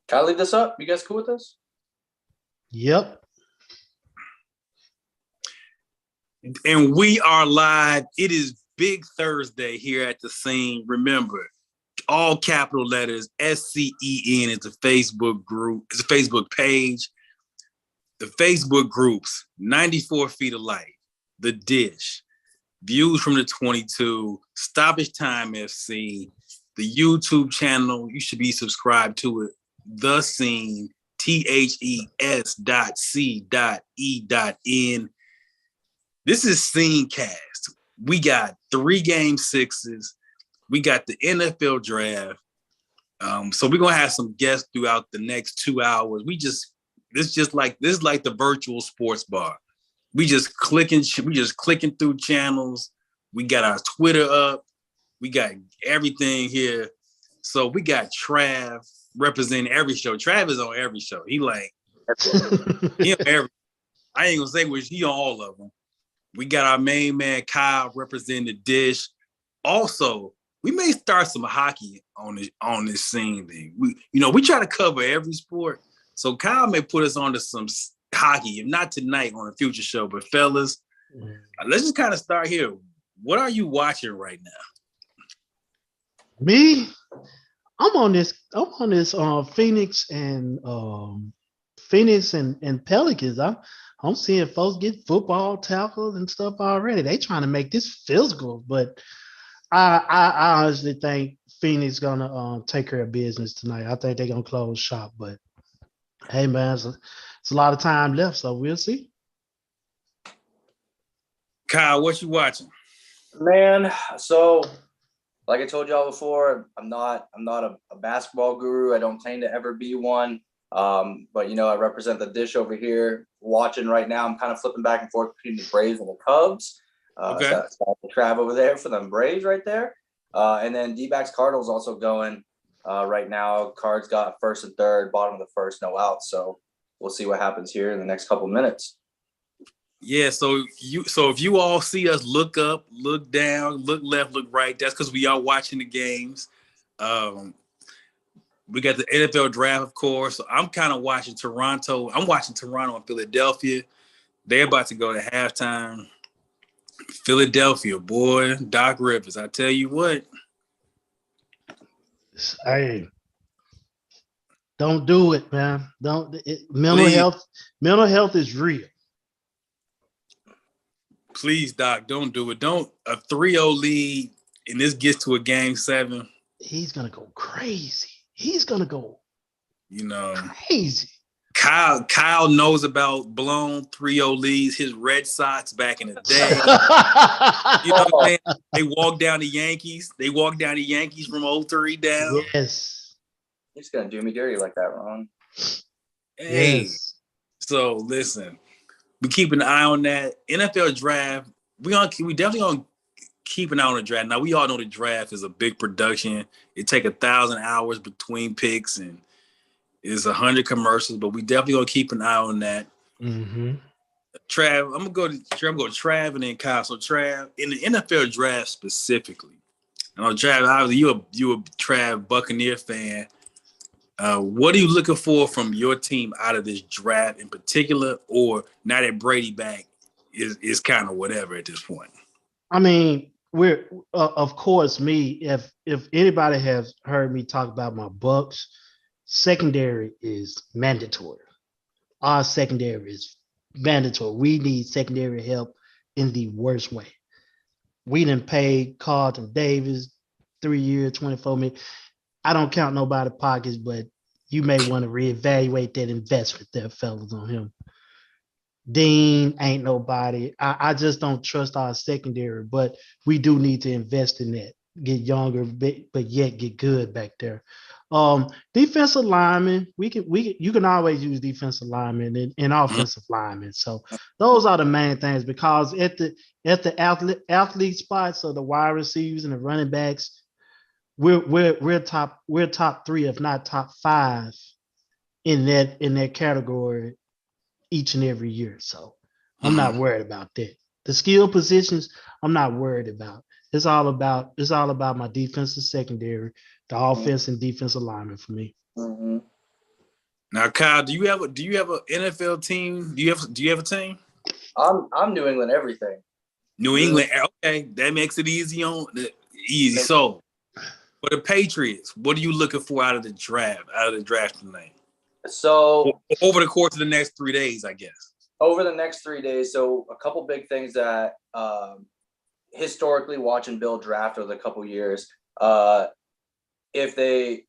Can I leave this up? You guys cool with this? Yep. And we are live. It is Big Thursday here at the scene. Remember, all capital letters, SCEN is a Facebook group. It's a Facebook page. The Facebook groups, 94 Feet of Light, The Dish, Views from the 22, Stoppage Time FC, the YouTube channel, you should be subscribed to it, The Scene, THES.C.E.N. This is SCENcast. We got 3 game 6s. We got the NFL draft. So we're gonna have some guests throughout the next 2 hours. This is like the virtual sports bar. We just clicking through channels. We got our Twitter up. We got everything here. So we got Trav representing every show. Trav is on every show. He on every. I ain't gonna say which. He on all of them. We got our main man Kyle representing The Dish. Also, we may start some hockey on this scene thing. We try to cover every sport. So Kyle may put us onto some hockey, if not tonight on a future show. But fellas, let's just kind of start here. What are you watching right now? Me, I'm on this Phoenix and Pelicans. I'm seeing folks get football tackles and stuff already. They trying to make this physical, but I honestly think Phoenix gonna take care of business tonight. I think they're gonna close shop, but hey man, it's a lot of time left, so we'll see. Kyle, what you watching? Man, so like I told y'all before, I'm not a basketball guru. I don't claim to ever be one. But I represent The Dish over here. Watching right now, I'm kind of flipping back and forth between the Braves and the Cubs. Okay. So Trav over there for them Braves right there. And then D-backs Cardinals also going right now. Cards got first and third, bottom of the first, no outs. So we'll see what happens here in the next couple minutes. Yeah, so if you all see us look up, look down, look left, look right, that's because we are watching the games. We got the NFL draft, of course. So I'm kind of watching Toronto. I'm watching Toronto and Philadelphia. They're about to go to halftime. Philadelphia, boy, Doc Rivers. I tell you what. Hey, don't do it, man. Mental health is real. Please, Doc, don't do it. Don't a 3-0 lead and this gets to a game 7. He's gonna go crazy. He's gonna go crazy. Kyle knows about blown 3-0 leads, his Red Sox back in the day. You know what I'm saying? They walked down the Yankees. From 03 down. Yes. He's gonna do me dirty like that, Ron. Hey. Yes. So listen, we keep an eye on that. NFL draft, we definitely gonna keep an eye on the draft. Now we all know the draft is a big production. It take 1,000 hours between picks and it's 100 commercials, but we definitely gonna keep an eye on that. Mm-hmm. Trav, I'm gonna go to Trav and then Kyle. So Trav, in the NFL draft specifically, I know Trav, obviously you a Trav Buccaneer fan. What are you looking for from your team out of this draft in particular, or now that Brady back is kind of whatever at this point? I mean, we're of course me. If anybody has heard me talk about my Bucks, secondary is mandatory. Our secondary is mandatory. We need secondary help in the worst way. We didn't pay Carlton Davis 3 years, 24 million. I don't count nobody pockets, but you may want to reevaluate that investment there, fellas, on him. Dean ain't nobody. I just don't trust our secondary, but we do need to invest in that. Get younger, but yet get good back there. Defensive linemen, you can always use defensive linemen and offensive linemen. So those are the main things, because at the athlete spots, so the wide receivers and the running backs, we're top 3, if not top 5 in that category each and every year. So I'm not worried about that. The skill positions, I'm not worried about. It's all about my defensive secondary, the offense and defensive lineman for me. Mm-hmm. Now, Kyle, do you have an NFL team? Do you have a team? I'm New England everything. New England. Okay, that makes it easy. So, for the Patriots, what are you looking for out of the draft? Out of the draft tonight? So over the course of the next 3 days, I guess. Over the next 3 days, so a couple big things that historically watching Bill draft over the couple years, if they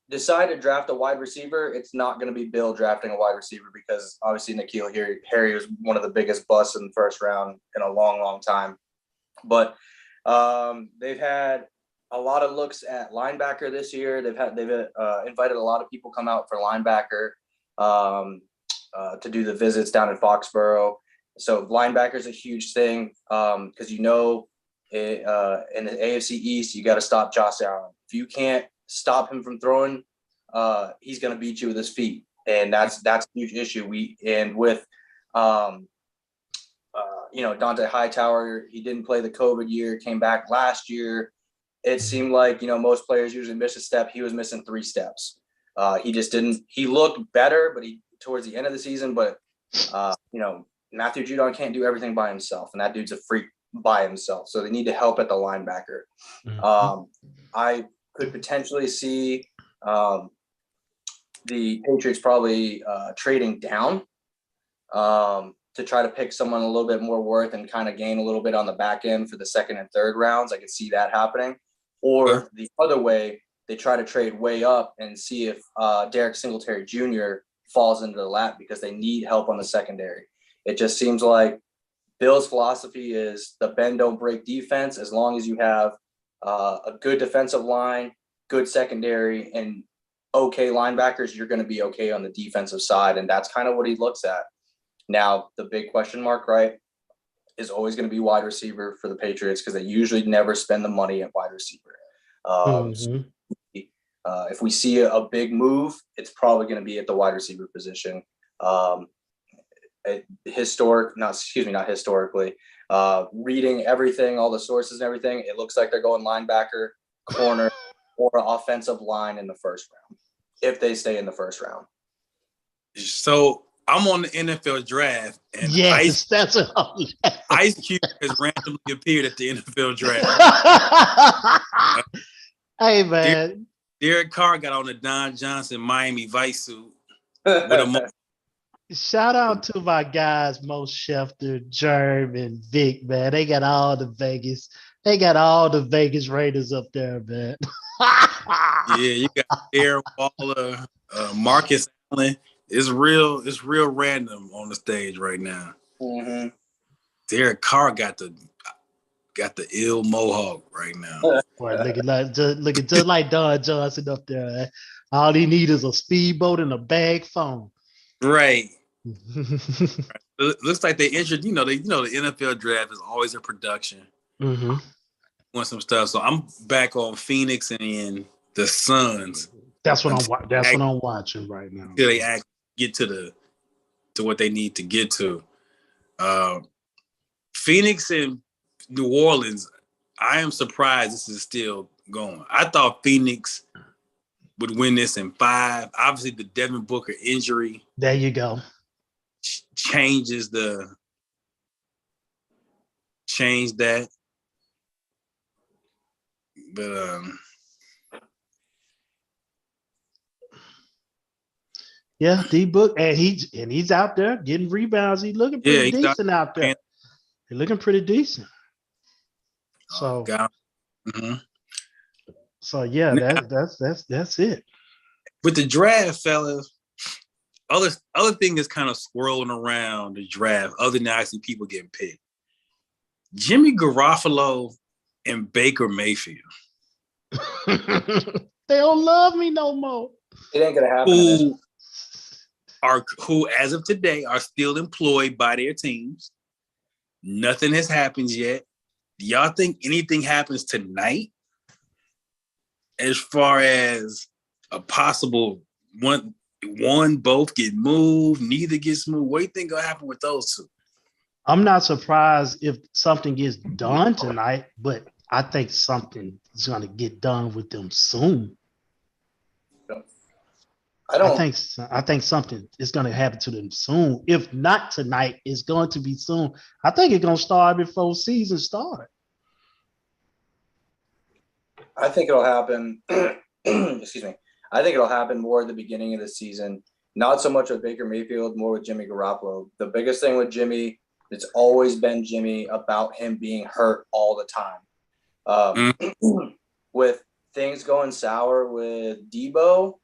decide to draft a wide receiver, it's not going to be Bill drafting a wide receiver because obviously N'Keal Harry was one of the biggest busts in the first round in a long, long time. But they've had a lot of looks at linebacker this year. They've invited a lot of people come out for linebacker to do the visits down in Foxborough. So linebacker is a huge thing because in the AFC East, you got to stop Josh Allen. If you can't stop him from throwing, he's going to beat you with his feet, and that's a huge issue. With Dante Hightower, he didn't play the COVID year, came back last year. It seemed like most players usually miss a step. He was missing 3 steps. He just didn't. He looked better, but towards the end of the season. But Matthew Judon can't do everything by himself, and that dude's a freak by himself. So they need to help at the linebacker. I could potentially see the Patriots probably trading down to try to pick someone a little bit more worth and kind of gain a little bit on the back end for the second and third rounds. I could see that happening. Or the other way, they try to trade way up and see if Derek Singletary Jr. falls into the lap because they need help on the secondary. It just seems like Bill's philosophy is the bend don't break defense. As long as you have a good defensive line, good secondary, and okay linebackers, you're going to be okay on the defensive side. And that's kind of what he looks at. Now, the big question mark, right, is always going to be wide receiver for the Patriots because they usually never spend the money at wide receiver. If we see a big move, it's probably going to be at the wide receiver position. Not historically, reading everything, all the sources and everything, it looks like they're going linebacker, corner, or offensive line in the first round, if they stay in the first round. So I'm on the NFL draft, and yes, that's Ice Cube has randomly appeared at the NFL draft. Hey, man. Derek Carr got on the Don Johnson Miami Vice suit with a Shout out to my guys, Mo Schefter, Germ, and Vic, man. They got all the Vegas Raiders up there, man. Yeah, you got Aaron Waller, Marcus Allen. It's real random on the stage right now. Mm-hmm. Derek Carr got the ill mohawk right now. Boy, looking just like Don Johnson up there. Man. All he needs is a speedboat and a bag phone. Right. It looks like they injured. The NFL draft is always a production. Mm-hmm. Want some stuff. So I'm back on Phoenix and the Suns. That's what I'm watching right now. Until they get to what they need to get to. Phoenix and New Orleans. I am surprised this is still going. I thought Phoenix would win this in 5. Obviously, the Devin Booker injury. There you go. Change that. But yeah, D-Book, and he's out there getting rebounds. He's looking pretty decent out there. He's looking pretty decent. So, so yeah, that's it. With the draft, fellas, other thing that's kind of swirling around the draft, other than actually people getting picked, Jimmy Garoppolo and Baker Mayfield. They don't love me no more. It ain't gonna happen. Who, as of today, are still employed by their teams. Nothing has happened yet. Do y'all think anything happens tonight as far as a possible one, both get moved, neither gets moved? What do you think will happen with those two? I'm not surprised if something gets done tonight, but I think something is going to get done with them soon. I think something is going to happen to them soon. If not tonight, it's going to be soon. I think it's going to start before season start. I think it'll happen. Excuse me. I think it'll happen more at the beginning of the season. Not so much with Baker Mayfield, more with Jimmy Garoppolo. The biggest thing with Jimmy, it's always been Jimmy about him being hurt all the time. With things going sour with Debo,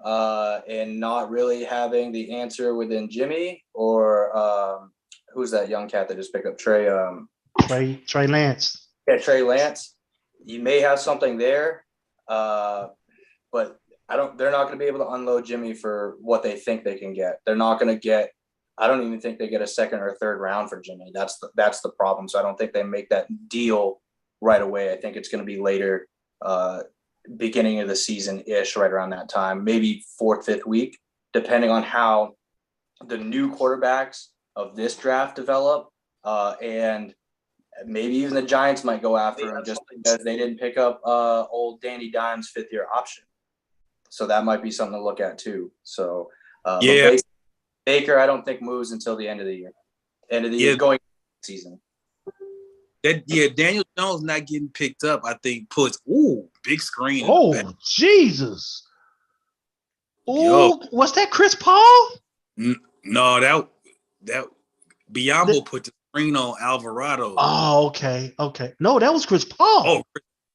and not really having the answer within Jimmy or who's that young cat that just picked up Trey Lance. Yeah, Trey Lance. You may have something there, but they're not going to be able to unload Jimmy for what they think they can get. They're not going to get. I don't even think they get a second or third round for Jimmy. That's the problem. So I don't think they make that deal right away. I think it's going to be later, beginning of the season-ish, right around that time, maybe 4th, 5th week, depending on how the new quarterbacks of this draft develop. And maybe even the Giants might go after him just because they didn't pick up old Danny Dimes' 5th-year option. So that might be something to look at too. So but Baker, I don't think moves until the end of the year. End of the year, going season. Daniel Jones not getting picked up, I think puts big screen. Oh, Jesus. Oh, was that Chris Paul? No, that Biombo put the screen on Alvarado. Oh, okay. No, that was Chris Paul.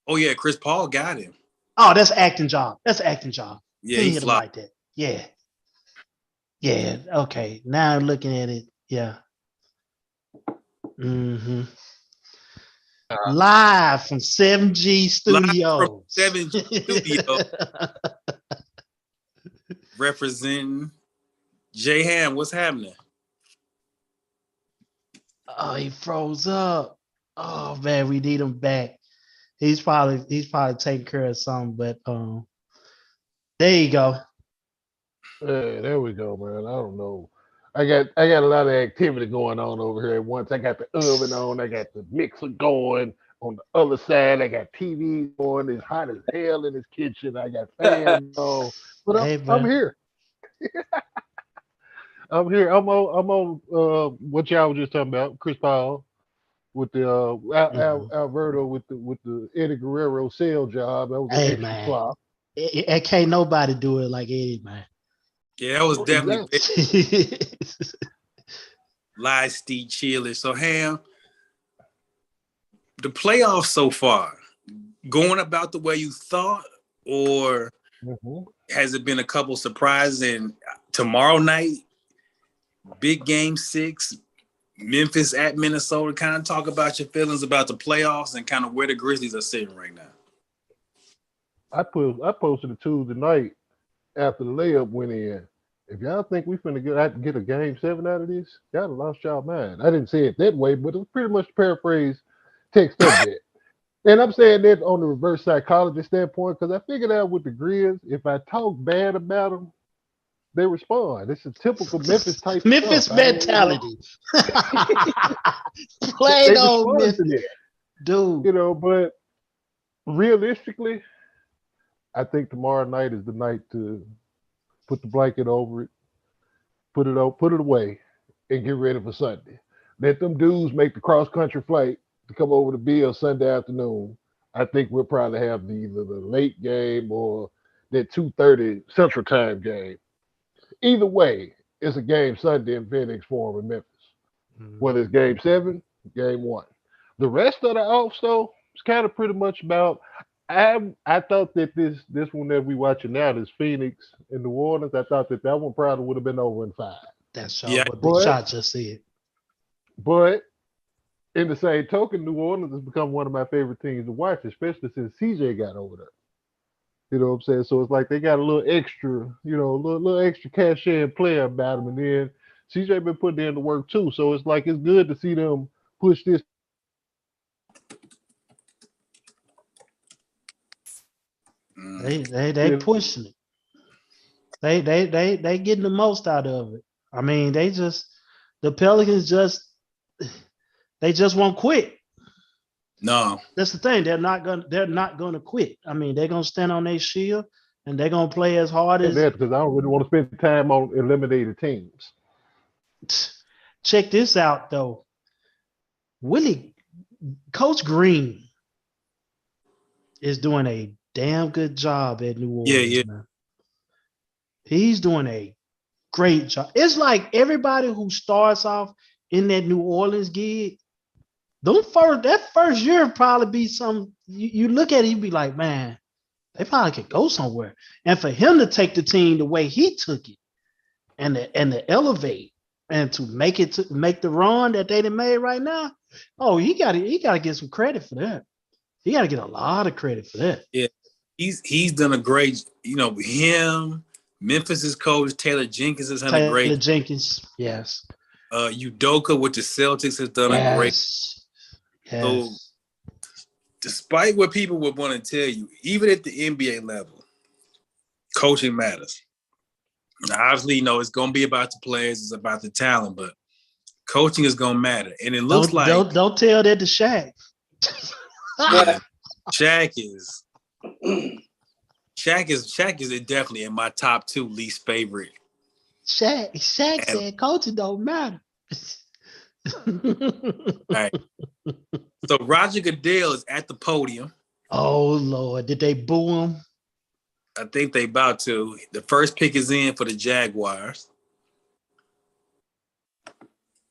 Oh yeah, Chris Paul got him. Oh, that's acting job. Yeah, he hit him like that. Yeah. Okay. Now I'm looking at it. Yeah. Mm-hmm. Live from 7G Studios. 7G Studio. Representing J-Ham. What's happening? Oh, he froze up. Oh man, we need him back. He's probably taking care of something, but there you go. Yeah, there we go, man. I don't know. I got a lot of activity going on over here at once. I got the oven on, I got the mixer going. On the other side, I got TV going. It's hot as hell in this kitchen. I got fans on. But I'm here. I'm here. I'm on what y'all was just talking about, Chris Paul with the Alberto with the Eddie Guerrero sale job. That was an extra flop. It can't nobody do it like Eddie, man. Yeah, that was definitely live Steve Chiller. So Ham, the playoffs so far, going about the way you thought, or has it been a couple surprises? And tomorrow night, big game 6, Memphis at Minnesota. Kind of talk about your feelings about the playoffs and kind of where the Grizzlies are sitting right now. I posted it Tuesday night after the layup went in. If y'all think we finna get a game 7 out of this, y'all have lost y'all mind. I didn't say it that way, but it was pretty much paraphrase text up there. And I'm saying that on the reverse psychology standpoint, because I figured out with the Grizz, if I talk bad about them, they respond. It's a typical Memphis type Memphis stuff. mentality. Play on Memphis. Dude. You know, but realistically, I think tomorrow night is the night to put the blanket over it, put it away, and get ready for Sunday. Let them dudes make the cross-country flight to come over to Bill Sunday afternoon. I think we'll probably have either the late game or that 2:30 Central Time game. Either way, it's a game Sunday in Phoenix Forum in Memphis. Whether it's game 7, game 1. The rest of the offs, though, it's kind of pretty much about. I thought that this one that we watching now, this Phoenix and New Orleans, I thought that one probably would have been over in 5. That's what the shot just said. But in the same token, New Orleans has become one of my favorite teams to watch, especially since CJ got over there. You know what I'm saying? So it's like they got a little extra, a little extra cachet and player about them. And then CJ been putting in the work too. So it's like it's good to see them push this. They pushing it. They getting the most out of it. I mean, the Pelicans they just won't quit. No, that's the thing. They're not gonna quit. I mean, they're gonna stand on their shield and they're gonna play as hard as. That because I don't really want to spend time on eliminated teams. Check this out though. Coach Green is doing a damn good job at New Orleans, man. He's doing a great job. It's like everybody who starts off in that New Orleans gig, that first year probably be some. You look at it, you be like, man, they probably could go somewhere. And for him to take the team the way he took it, and to elevate and to make the run that they done made right now, he got to get some credit for that. He got to get a lot of credit for that. Yeah, he's done a great. Him, Memphis's coach Taylor Jenkins has done a great. Taylor Jenkins, yes. Udoka with the Celtics has done a great. Yes. So, despite what people would want to tell you, even at the NBA level, coaching matters. Now, obviously, it's going to be about the players, it's about the talent, but coaching is going to matter. And it looks don't tell that to Shaq. Shaq is definitely in my top 2 least favorite. Shaq said coaching don't matter. All right. So Roger Goodell is at the podium. Oh Lord, did they boo him? I think they about to. The first pick is in for the Jaguars.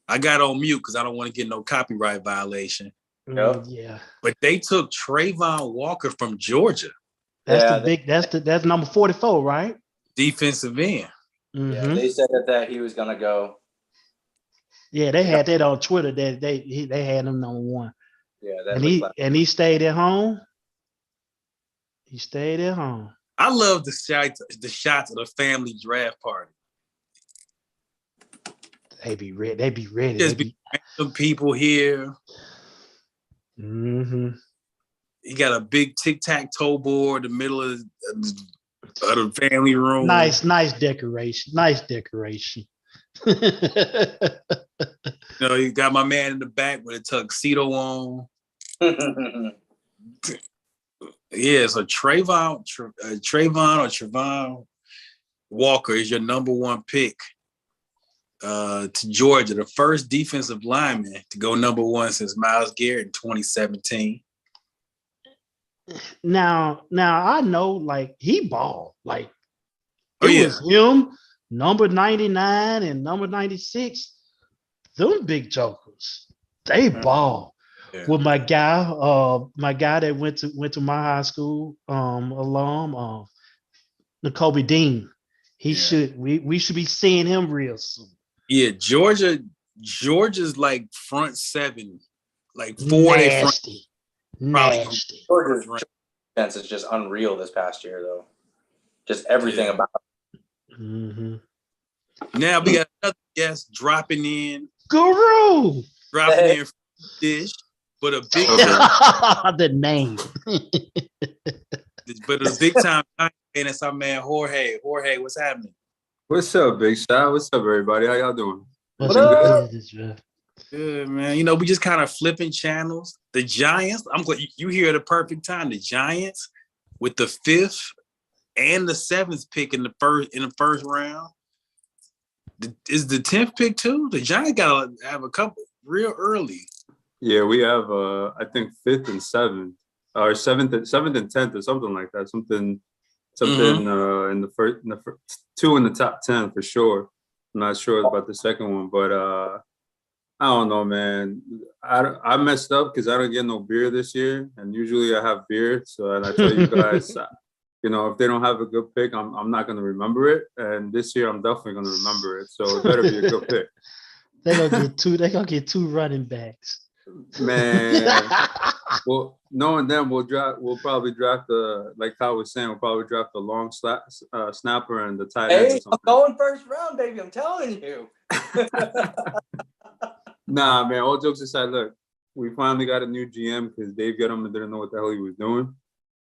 I got on mute because I don't want to get no copyright violation. Yeah. But they took Trayvon Walker from Georgia. That's number 44, right? Defensive end. Mm-hmm. Yeah, they said that he was gonna go. Yeah, they had that on Twitter that they had him number 1. Yeah, and he stayed at home. He stayed at home. I love the shots of the family draft party. They be ready. Just be random people here. Mm-hmm. He got a big tic-tac-toe board in the middle of the family room. Nice decoration. You got my man in the back with a tuxedo on. Yeah, so Trayvon Walker is your number 1 pick to Georgia, the first defensive lineman to go number 1 since Myles Garrett in 2017. Now I know, like, he balled. Like, it was him, number 99 and number 96. Them big jokers, they ball. Yeah. With my guy that went to my high school, alum, N'Kobe Dean. We should be seeing him real soon. Yeah, Georgia's like front 7, like 4 nasty. Nasty. Georgia's defense is just unreal this past year, though. Just everything about it. Mm-hmm. Now we got another guest dropping in. Guru! Dropping in dish, but a big the name. But a big time, and it's our man Jorge. Jorge, what's happening? What's up, Big Shot? What's up, everybody? How y'all doing? What's up? Good, man. We just kind of flipping channels. The Giants, I'm glad you here at the perfect time. The Giants with the 5th and the 7th pick in the first round. Is the 10th pick too? The Giants gotta have a couple real early. Yeah, we have I think 5th and 7th, or 7th and 10th, or something like that. Something in the first 2 in the top 10 for sure. I'm not sure about the second one, but I don't know, man. I messed up because I don't get no beer this year, and usually I have beer. So, and I tell you guys, if they don't have a good pick, I'm not gonna remember it. And this year, I'm definitely gonna remember it. So it better be a good pick. They're gonna get 2 running backs. Man, well, knowing them, we'll probably draft like Kyle was saying, we'll probably draft the long snapper and the tight end. Hey, I'm going first round, baby. I'm telling you. Nah, man. All jokes aside, look, we finally got a new GM because Dave Gettleman didn't know what the hell he was doing.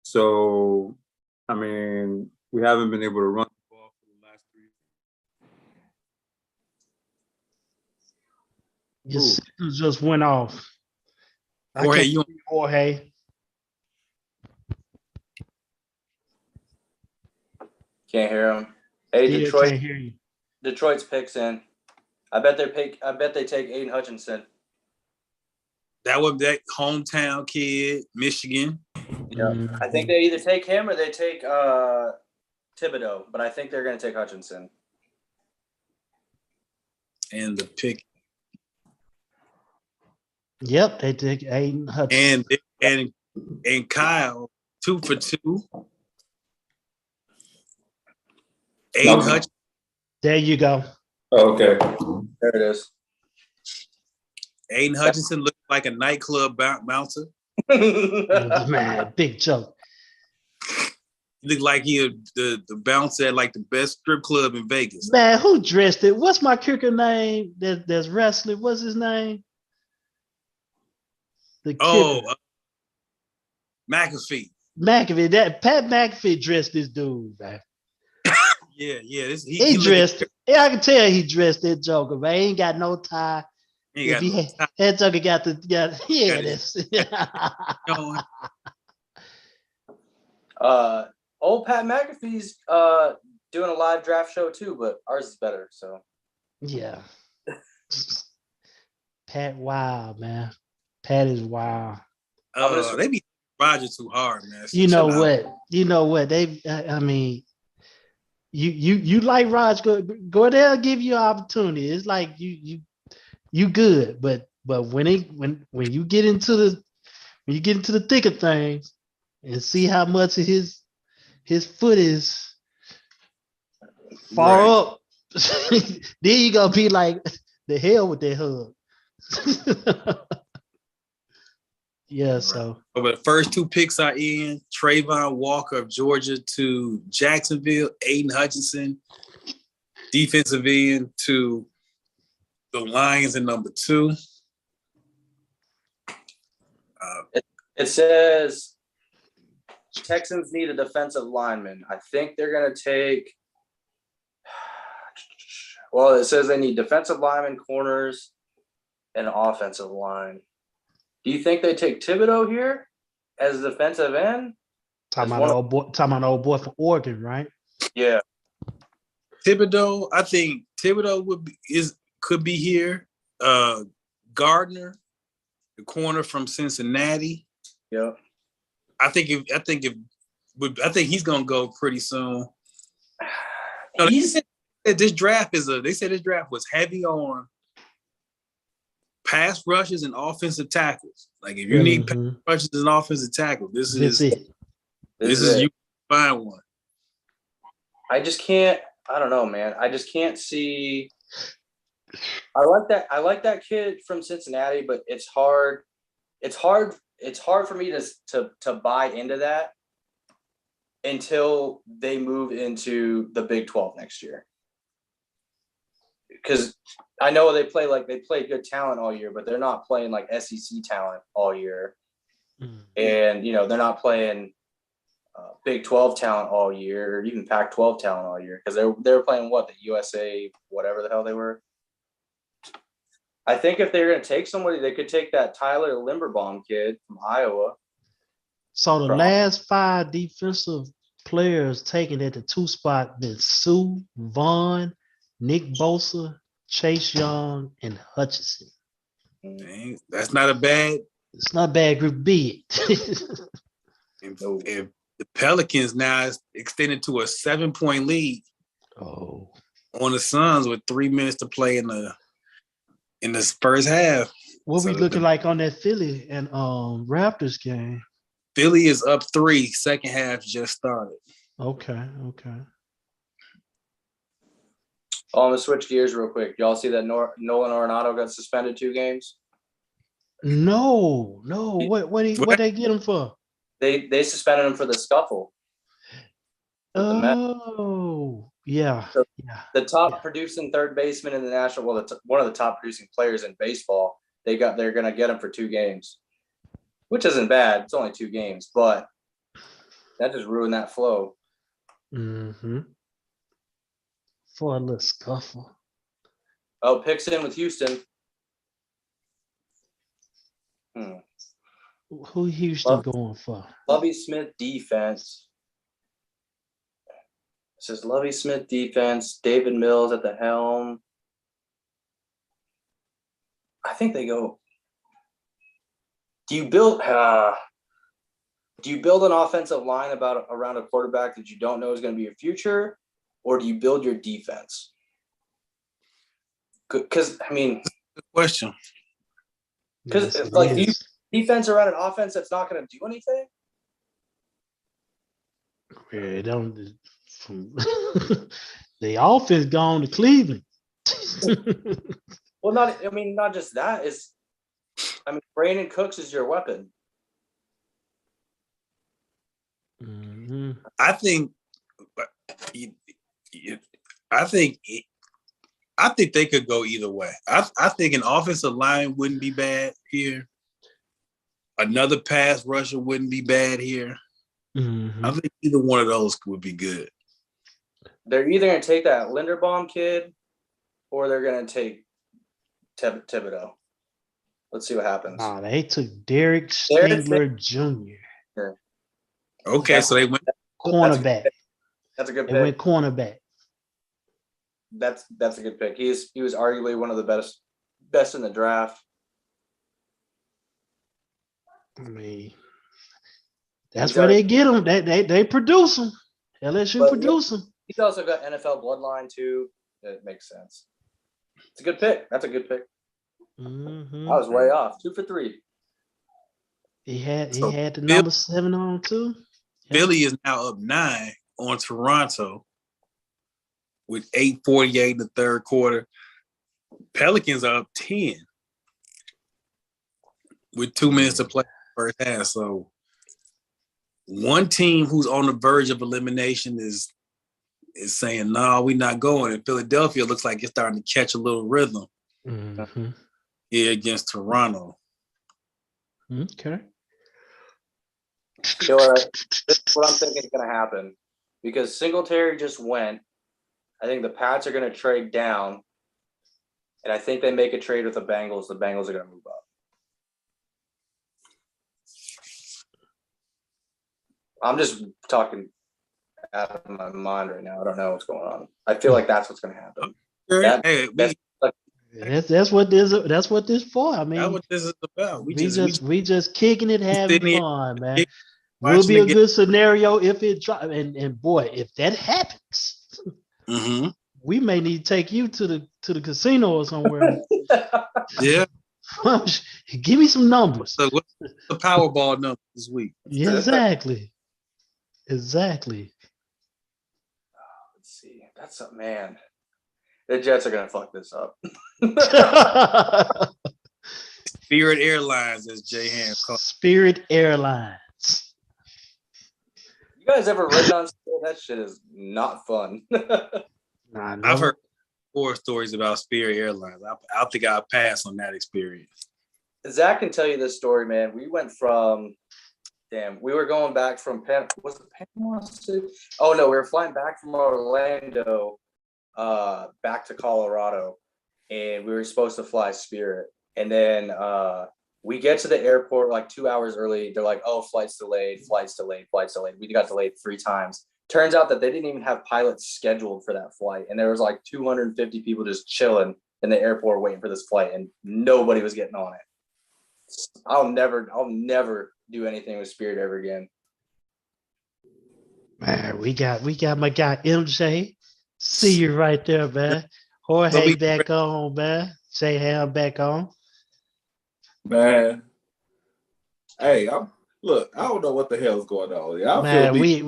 So, I mean, we haven't been able to run the ball for the last 3. Your signal just went off. Jorge, Jorge. Can't hear him. Hey, Still Detroit. can't hear you. Detroit's picks in. I bet they take Aiden Hutchinson. That was that hometown kid, Michigan. Yeah. I think they either take him or they take Thibodeau, but I think they're going to take Hutchinson. And the pick. Yep, they take Aiden Hutchinson. And Kyle, 2 for 2. Aiden Hutchinson. There you go. Oh, okay. There it is. Aiden Hutchinson looks like a nightclub bouncer. Man, big joke. He looked like the bouncer at like the best strip club in Vegas. Man, who dressed it? What's my kicker name? That's wrestling. What's his name? The kicker. McAfee. McAfee. That Pat McAfee dressed this dude, man. Yeah. He dressed. Yeah, I can tell he dressed that Joker, man. He ain't got no tie. If he had that Joker got this. Old Pat McAfee's doing a live draft show too, but ours is better. So yeah. Pat wild, man. Pat is wild. They be Roger too hard, man. You know what? They I mean, you like Raj, go there, give you an opportunity. It's like you good, but when you get into the thick of things and see how much of his foot is far up, then you gonna be like, the hell with that hug. Yeah, so. But the first 2 picks are in. Trayvon Walker of Georgia to Jacksonville. Aiden Hutchinson, defensive end to the Lions in number 2. it says Texans need a defensive lineman. I think they're going to take. Well, it says they need defensive linemen, corners, and offensive line. Do you think they take Thibodeau here as a defensive end? Talking about old boy from Oregon, right? Yeah. Thibodeau, I think Thibodeau could be here. Gardner, the corner from Cincinnati. Yeah. I think he's gonna go pretty soon. They said this draft was heavy on pass rushes and offensive tackles. Like if you need pass rushes and offensive tackles, this is it. This is you find one. I just can't. I don't know, man. I just can't see. I like that kid from Cincinnati, but it's hard. It's hard for me to buy into that until they move into the Big 12 next year. Because I know they play good talent all year, but they're not playing like SEC talent all year. And they're not playing Big 12 talent all year, or even Pac-12 talent all year, because they were playing the USA, whatever the hell they were. I think if they're going to take somebody, they could take that Tyler Limberbaum kid from Iowa. So the last 5 defensive players taken at the 2 spot been Sue, Vaughn, Nick Bosa, Chase Young, and Hutchinson. Dang, that's not a bad. It's not a bad group B. If the Pelicans now is extended to a 7-point lead on the Suns with 3 minutes to play in the first half. What we looking like on that Philly and Raptors game? Philly is up 3. Second half just started. Okay. I'm gonna switch gears real quick. Y'all see that Nolan Arenado got suspended 2 games? No. What they get him for? They suspended him for the scuffle. Yeah. The top producing third baseman in the national, one of the top producing players in baseball, they're gonna get him for 2 games, which isn't bad. It's only 2 games, but that just ruined that flow. For a little scuffle. Oh, picks in with Houston. Who Houston going for? Lovie Smith defense. says Lovie Smith defense, David Mills at the helm. I think they go. Do you build an offensive line around a quarterback that you don't know is going to be your future, or do you build your defense? Because I mean, Good question. because Yes, it like is. defense around an offense that's not going to do anything. Yeah, it don't. From the offense gone to Cleveland. Well, not just that. Brandon Cooks is your weapon. Mhm. I think they could go either way. I think an offensive line wouldn't be bad here. Another pass rusher wouldn't be bad here. Mhm. I think either one of those would be good. They're either going to take that Linderbaum kid, or they're going to take Thibodeau. Let's see what happens. Nah, they took Derek Stingler Jr. Okay, so they went cornerback. That's a good They pick. went cornerback. That's a good pick. He was arguably one of the best in the draft. I mean, that's where they get them. They produce them. LSU But produce them. He's also got NFL bloodline too. It makes sense. It's a good pick. That's a good pick. Mhm. I was way off. 2 for 3. He had So the number 7 on too. Philly is now up 9 on Toronto with 8:48 in the third quarter. Pelicans are up 10 with 2 minutes to play in the first half. So one team who's on the verge of elimination is saying, no, we're not going. And Philadelphia looks like it's starting to catch a little rhythm Mhm. here against Toronto. Okay. You know what? This is what I'm thinking is going to happen, because Singletary just went. I think the Pats are going to trade down, and I think they make a trade with the Bengals. The Bengals are going to move up. I'm just talking out of my mind right now. I don't know what's going on. I feel like that's what's going to happen. That's what this for. I mean, that's what this is about. We just kicking it, having fun, man. Watching Will be a the good scenario if it drops. And boy, if that happens, we may need to take you to the casino or somewhere. Yeah. Give me some numbers. So what's the Powerball number this week? Yeah, exactly. Exactly. Let's see. That's a man. The Jets are gonna fuck this up. Spirit Airlines, as Jay Ham called. Spirit Airlines. You guys ever ridden on Spirit? That shit is not fun. Nah, I've heard horror stories about Spirit Airlines. I think I'll pass on that experience. Zach can tell you this story, man. We went from, we were going back from was it Panama City? Oh no, we were flying back from Orlando, back to Colorado, and we were supposed to fly Spirit. And then we get to the airport like 2 hours early. They're like, oh, flight's delayed. We got delayed 3 times. Turns out that they didn't even have pilots scheduled for that flight. And there was like 250 people just chilling in the airport waiting for this flight, and nobody was getting on it. I'll never do anything with Spirit ever again. Man, we got my guy MJ. See you right there, man. Jorge back on, man. Jay Ham back on. Man. Hey, look, I don't know what the hell is going on. Man, we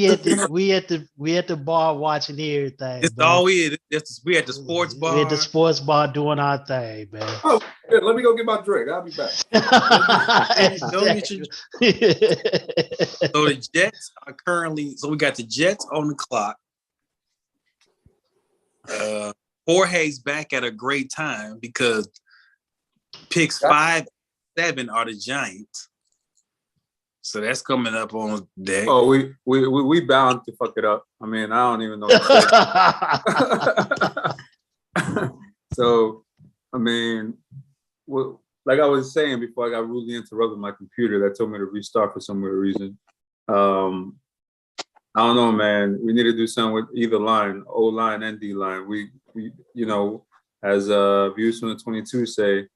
at the bar watching everything. It's all we at the sports bar. We at the sports bar doing our thing, man. Oh, let me go get my drink. I'll be back. So the Jets are currently, so we got the Jets on the clock. Jorge's back at a great time because picks 5, 7 are the Giants. So that's coming up on deck. Oh, we bound to fuck it up. I mean, I don't even know. So, I mean, like I was saying before I got rudely interrupted my computer that told me to restart for some weird reason. I don't know, man. We need to do something with either line, O line and D line. We as views from the 22 say,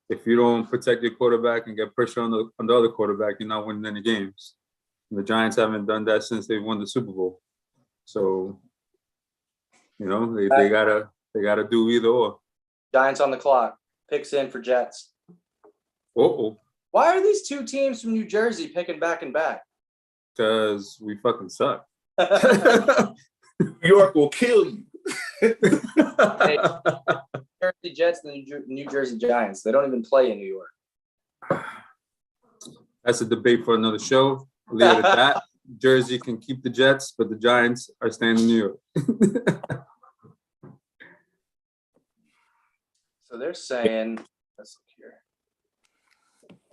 if you don't protect your quarterback and get pressure on the other quarterback, you're not winning any games. And the Giants haven't done that since they won the Super Bowl. So, they gotta do either or. Giants on the clock. Picks in for Jets. Uh-oh. Why are these two teams from New Jersey picking back and back? Because we fucking suck. New York will kill you. Hey, Jersey Jets and the New Jersey Giants. They don't even play in New York. That's a debate for another show. Leave it at that. Jersey can keep the Jets, but the Giants are staying in New York. So they're saying, let's look here.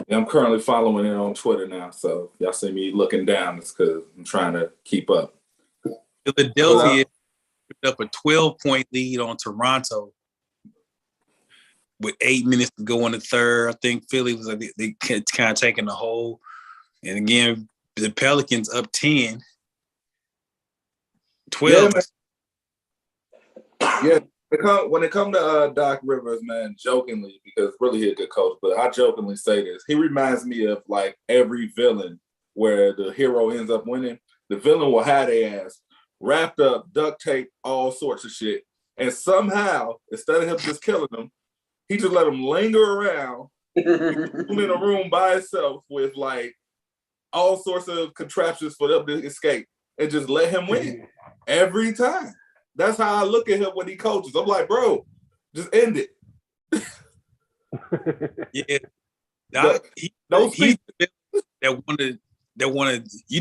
Yeah, I'm currently following it on Twitter now. So y'all see me looking down. It's because I'm trying to keep up. Philadelphia picked up a 12-point lead on Toronto with 8 minutes to go in the third. I think Philly was they kind of taking the hold. And again, the Pelicans up 10. 12. Yeah. When it comes to Doc Rivers, man, jokingly, because really he's a good coach, but I jokingly say this. He reminds me of like every villain where the hero ends up winning. The villain will have their ass wrapped up, duct tape, all sorts of shit. And somehow, instead of him just killing them, he just let them linger around in a room by himself with like all sorts of contraptions for them to escape and just let him win every time. That's how I look at him when he coaches. I'm like, bro, just end it. Yeah. That wanted,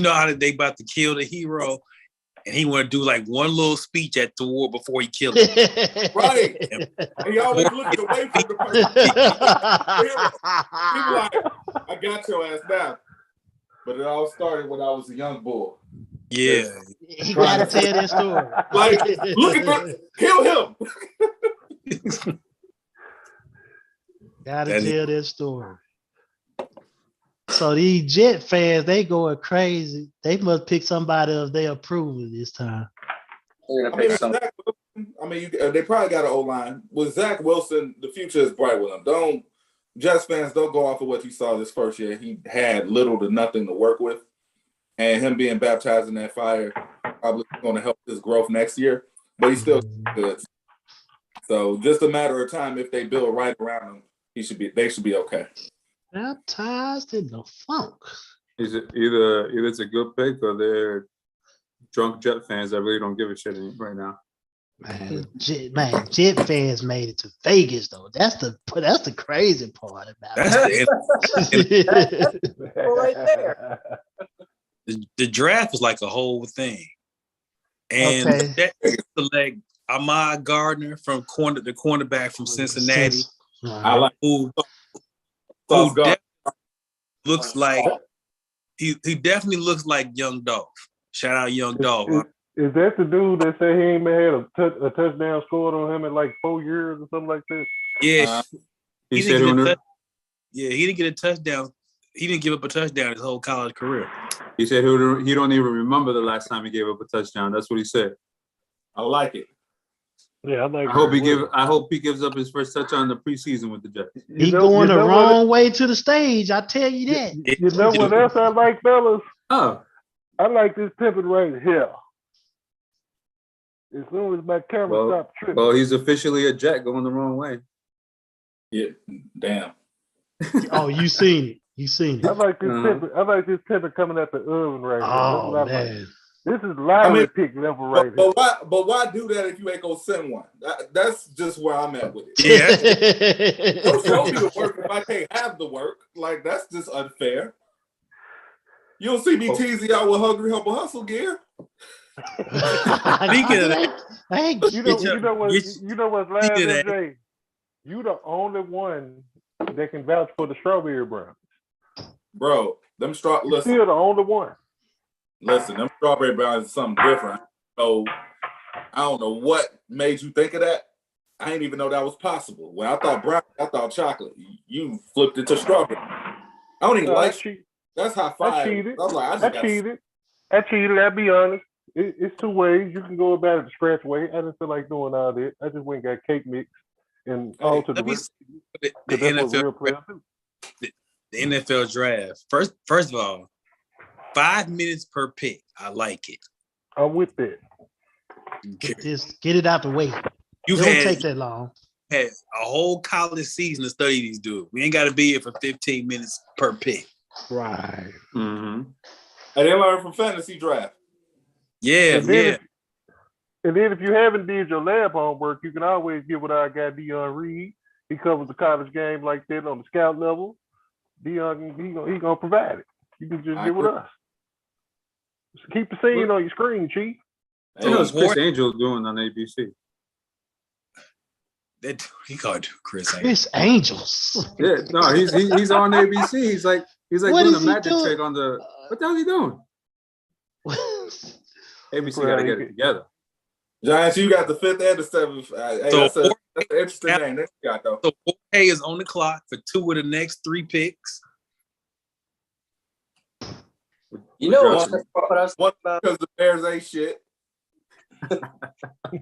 how they about to kill the hero, and he want to do like one little speech at the war before he killed him. Right. And he always looking away from the person. People like, I got your ass now. But it all started when I was a young boy. Yeah. He gotta tell that story. Like, look at that, kill him. Gotta tell that story. So these Jet fans, they going crazy. They must pick somebody of their approval this time. They probably got an O-line. With Zach Wilson, the future is bright with him. Jets fans, don't go off of what you saw this first year. He had little to nothing to work with. And him being baptized in that fire probably going to help his growth next year. But he's still good. So just a matter of time if they build right around him, they should be okay. Baptized in the funk. Is it either it's a good pick or they're drunk Jet fans that really don't give a shit right now? Jet fans made it to Vegas though. That's the crazy part about it. Right there. The draft is like a whole thing, and that select Ahmad Gardner from the cornerback from Cincinnati, I like who looks like he definitely looks like Young Dolph. Shout out Young Dolph. Is that the dude that said he ain't had a touchdown scored on him in like 4 years or something like that? Yeah, he didn't get a touchdown. He didn't give up a touchdown his whole college career. He said he don't even remember the last time he gave up a touchdown. That's what he said. I like it. Yeah, I like. I hope he gives up his first touchdown in the preseason with the Jets. He going the wrong way to the stage. I tell you that. You know what else I like, fellas? Oh, I like this pimping right here. As soon as my camera stops tripping. Well, he's officially a Jet going the wrong way. Yeah, damn. Oh, you seen it. You seen it. I like this pimping. I like this pimping coming at the oven right now. Oh man. Like. This is lottery pick level right here. But why do that if you ain't gonna send one? That's just where I'm at with it. Yeah. Don't show me the work if I can't have the work. Like, that's just unfair. You don't see me teasing out with Hungry Humble Hustle gear. Speaking of that, you know what's last, MJ? You the only one that can vouch for the strawberry brownies. Bro, them listen. Still the only one. Listen, them strawberry brownies is something different. So I don't know what made you think of that. I didn't even know that was possible. When I thought brown, I thought chocolate. You flipped it to strawberry. I don't even like. That's high five. I cheated. I was like, I cheated. I'll be honest. It's two ways. You can go about it the scratch way. I didn't feel like doing all that. I just went and got cake mix and all to the Let me rest. see the Because that's what NFL real players do. the NFL draft. First of all, 5 minutes per pick. I like it. I'm with that. Just get it out the way. You've It don't had, take that long. had a whole college season to study these dudes. We ain't got to be here for 15 minutes per pick. Right. Mm-hmm. And they learn from fantasy draft. Yeah, And then yeah. And then if you haven't did your lab homework, you can always get with our guy Dion Reed. He covers the college game like that on the scout level. Dion, he gonna provide it. You can just get with us. Just keep the scene on your screen, Chief. What was Chris Angel doing on ABC? That dude, he called dude Chris Angel. Chris Angels. Yeah, no, he's on ABC. He's like What doing is a he magic doing? trick on the. What the hell is he doing? ABC got to get it together. Giants, you got the 5th and the 7th. Hey, So that's an interesting name that you got, though. So Jorge is on the clock for 2 of the next 3 picks. You know One what I was talking about? because the Bears ain't shit.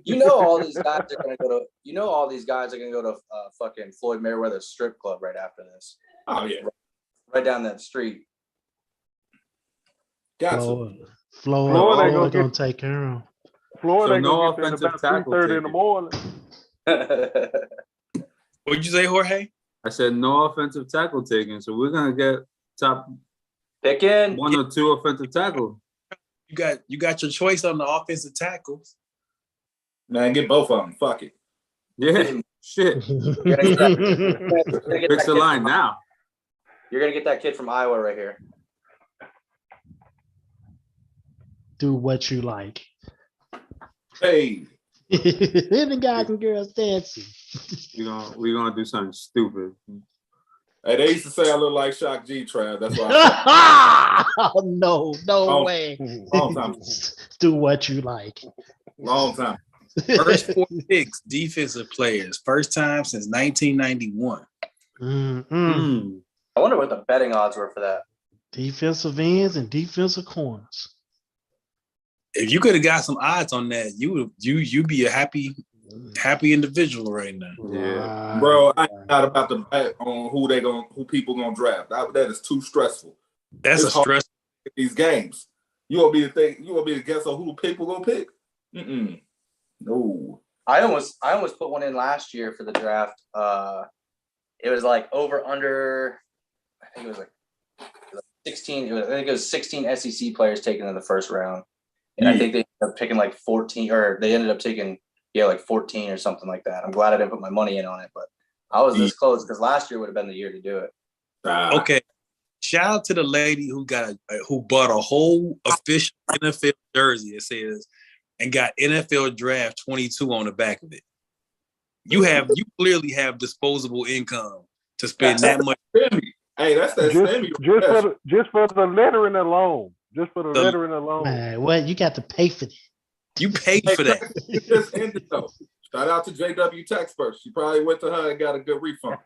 You know all these guys are gonna go to. You know all these guys are gonna go to fucking Floyd Mayweather's strip club right after this. Oh, yeah. Right down that street. Gotcha. Florida gonna take care of him. Florida So ain't no gonna get there offensive about tackle 3:30 in the taken. morning. What'd you say, Jorge? I said no offensive tackle taken, so we're gonna get top Pick in. 1 or 2 offensive tackle. You got your choice on the offensive tackles. Man, get both of them. Fuck it. Yeah, shit. You're gonna get Fix that the kid line from- now. You're gonna get that kid from Iowa right here. Do what you like. Hey, The guys and girls dancing. We're gonna do something stupid. hey, they used to say I look like Shock G, Trav. That's why I Oh, no Oh. way. long time. Do what you like. Long time. First 4 picks, defensive players. First time since 1991. Mm. I wonder what the betting odds were for that. Defensive ends and defensive corners. If you could have got some odds on that, you'd be a happy individual right now. Yeah. Bro, I ain't not about to bet on who people gonna draft. That is too stressful. That's It's a hard. stress. These games. You want me to guess on who people gonna pick? Mm-mm. No. I almost put one in last year for the draft. It was like over under. I think it was like 16. I think it was 16 SEC players taken in the first round, and I think they ended up picking like 14, or they ended up taking like 14 or something like that. I'm glad I didn't put my money in on it, but I was this close because last year would have been the year to do it. Okay. Shout out to the lady who bought a whole official NFL jersey that says and got NFL Draft 22 on the back of it. You clearly have disposable income to spend that much. Hey, that's that Sammy. Just for the lettering alone. Just for the lettering alone. Man, well, you got to pay for that. You paid for that. It just ended though. Shout out to JW Taxpert. She probably went to her and got a good refund.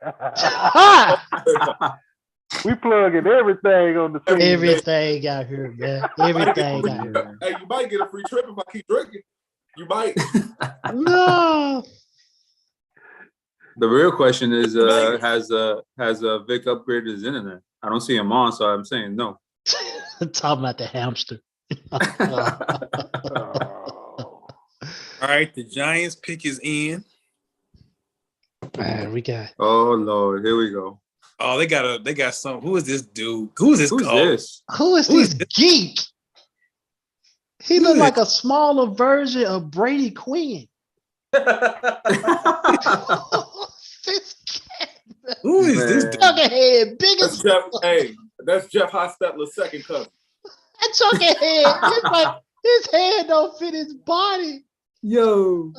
We plugging everything on the screen. Everything out here, man. Everything out here. Hey, you might get a free trip if I keep drinking. You might. No. The real question is, has Vic upgraded his internet? I don't see him on, so I'm saying no. Talking about the hamster. All right, the Giants pick is in. Man, we got. Oh Lord, here we go. Oh, they got some. Who is this dude? Who is this? Who's oh, this? Who is Who this is geek? He Who looked is like a smaller version of Brady Quinn. This cat, Who is this? Man. dude? Chucker head, big That's as Jeff. Hey, that's Jeff Hostetler's second cousin. that Chucker head. It's like his head don't fit his body. Yo.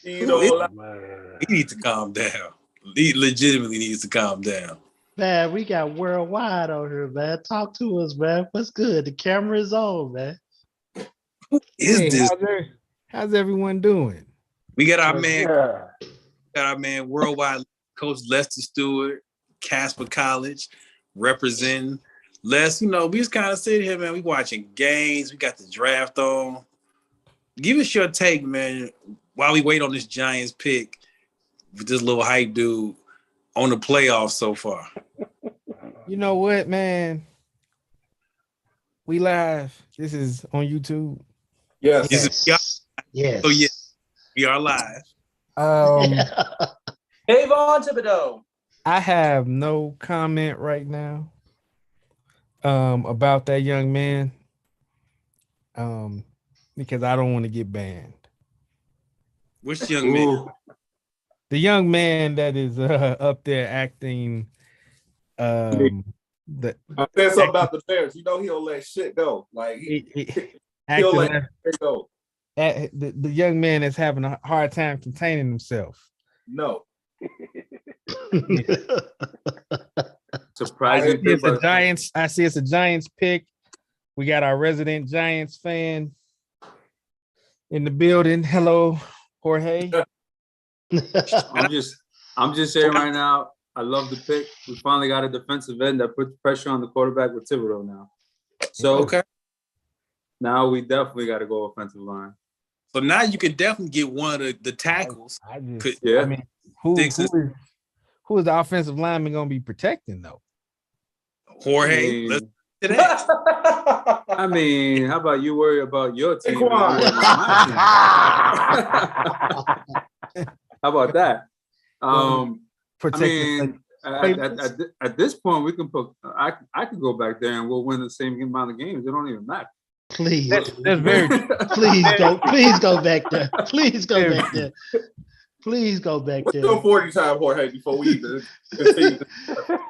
You know, Who like, He needs to calm down. He legitimately needs to calm down. Man, we got worldwide on here, man. Talk to us, man. What's good? The camera is on, man. Who is Hey, this? how's everyone doing? We got our Yeah. man worldwide coach Lester Stewart, Casper College, representing Les, we just kind of sit here, man. We watching games. We got the draft on. Give us your take, man, while we wait on this Giants pick with this little hype dude on the playoffs so far. You know what, man? We live. This is on YouTube. Yes. Yes. So, yeah, we are live. Trayvon Thibodeau. I have no comment right now about that young man because I don't want to get banned. Which young man? The young man that is up there acting I said something about the Bears. He don't let shit go. Like he'll let shit go. The young man is having a hard time containing himself. No. Surprising. It's a Giants. I see it's a Giants pick. We got our resident Giants fan in the building. Hello, Jorge. I'm just saying right now, I love the pick. We finally got a defensive end that puts pressure on the quarterback with Thibodeau now. So now we definitely got to go offensive line. So now you can definitely get one of the tackles. I mean, who is the offensive lineman going to be protecting though? Jorge. Let's get to that. I mean, how about you worry about your team? How about that? At this point, we can put. I could go back there and we'll win the same amount of games. It don't even matter. Please, that's very. Please go back there. Please go back there. Please go back there. Let's go 40 times, Jorge, before we even continue.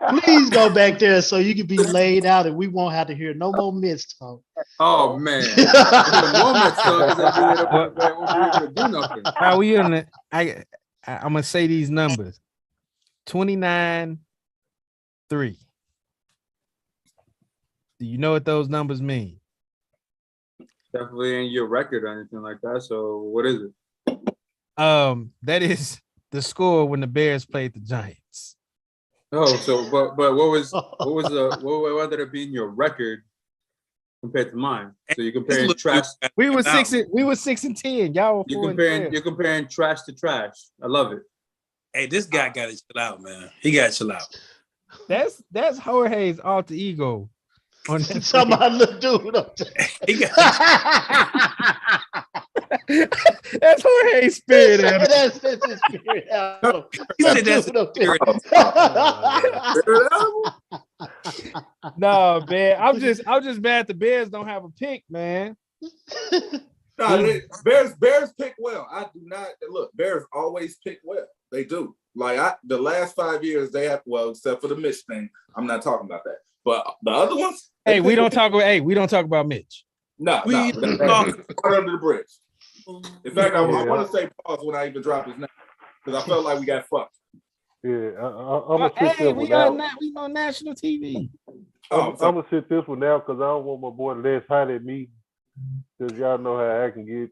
Please go back there so you can be laid out and we won't have to hear no more Mets talk. Oh man, Are we in the? I'm gonna say these numbers: 29-3. Do you know what those numbers mean? Definitely ain't your record or anything like that. So what is it? That is the score when the Bears played the Giants. Oh, so but what would it be in your record compared to mine? So you're comparing trash. We were 6-10. Y'all were you're comparing trash to trash. I love it. Hey, this guy got to chill out, man. He got to chill out. That's Jorge's alter ego. On that Somebody little dude up there. That's Jorge's spirit. That's his spirit animal. He said that's the spirit. No, man. I'm just mad the Bears don't have a pick, man. No, Bears pick well. I do not look. Bears always pick well. They do. Like the last 5 years they have except for the Mitch thing. I'm not talking about that. But the other ones. Hey, we don't talk about Mitch. No, we talk under the bridge. In fact, I want to say pause when I even drop his name because I felt like we got fucked. Yeah, I'm gonna sit this one out. We on national TV. I'm gonna sit this one out because I don't want my boy Les hot at me because y'all know how I can get.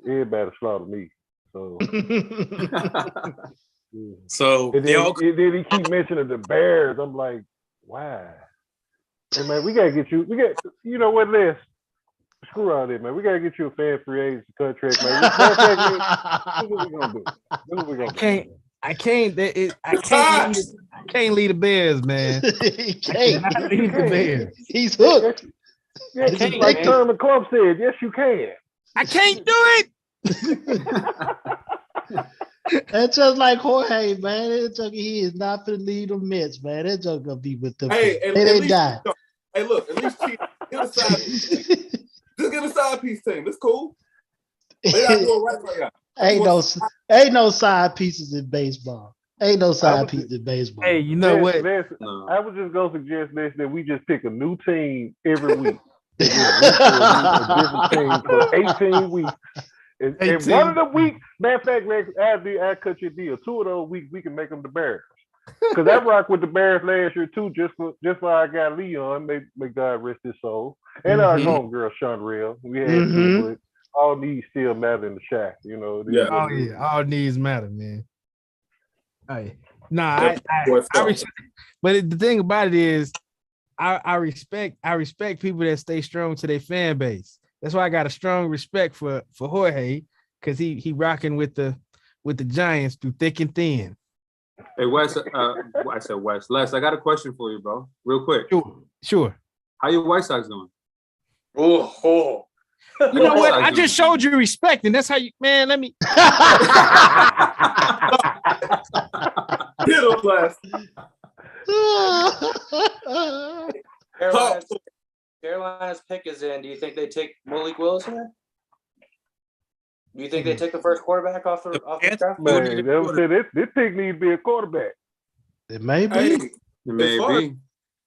Everybody slaughter me. So. Yeah. So and then he keep mentioning the Bears. I'm like, why? Hey man, we gotta get you. You know what, Les? Screw all that, man. We gotta get you a fan free agency contract, man. This is what we gonna do. I can't lead the Bears, man. He can't lead the Bears. He's hooked. Yeah, like Thurman Clump said, yes, you can. I can't do it. That's just like Jorge, man. He is not going to lead the Mets, man. That's just going to be with them. Hey, they die. Hey, look, at least get a side piece. Just get a side piece team. It's cool. They not doing right now. Ain't no side pieces in baseball. Ain't no side pieces in baseball. Hey, you know what? I was just going to suggest this, that we just pick a new team every week. A different team for 18 weeks. And one of the weeks, matter of fact, I cut your deal. 2 of those weeks, we can make them the Bears. Because I rocked with the Bears last year, too, just for I got Leon, may God rest his soul. And our homegirl, Chandrail. We had two, but all needs still matter in the shack, Yeah. All needs matter, man. Hey. Nah, I but the thing about it is, I respect people that stay strong to their fan base. That's why I got a strong respect for Jorge, because he rocking with the Giants through thick and thin. Hey Wes, I said Wes. Les, I got a question for you, bro. Real quick. Sure. How your White Sox doing? Oh. You know what? I just showed you respect, and that's how you, man. Let me. Hit him, Les. Carolina's pick is in. Do you think they take Malik Willis here? Do you think they take the first quarterback off the draft? Man, they would say this pick needs to be a quarterback. It may be. Hey, It may be.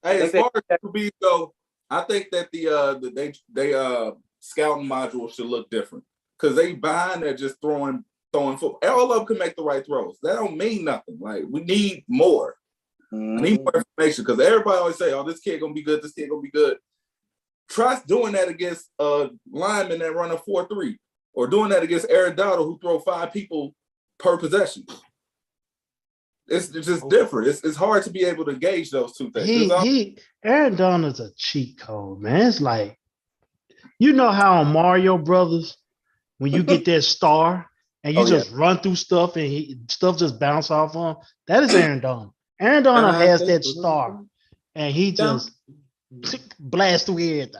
as far as QB go, I think that the scouting module should look different because they behind there just throwing football. All of them can make the right throws. That don't mean nothing. Like we need more. I need more information because everybody always say, "Oh, this kid gonna be good. This kid gonna be good." Try doing that against a lineman that run a 4-3, or doing that against Aaron Donald who throw 5 people per possession. It's just different. It's hard to be able to gauge those two things. Aaron Donald's a cheat code, man. It's like, you know how on Mario Brothers, when you get that star and you just run through stuff and stuff just bounce off on, that is Aaron Donald. Aaron Donald has that star and he just blasts through everything.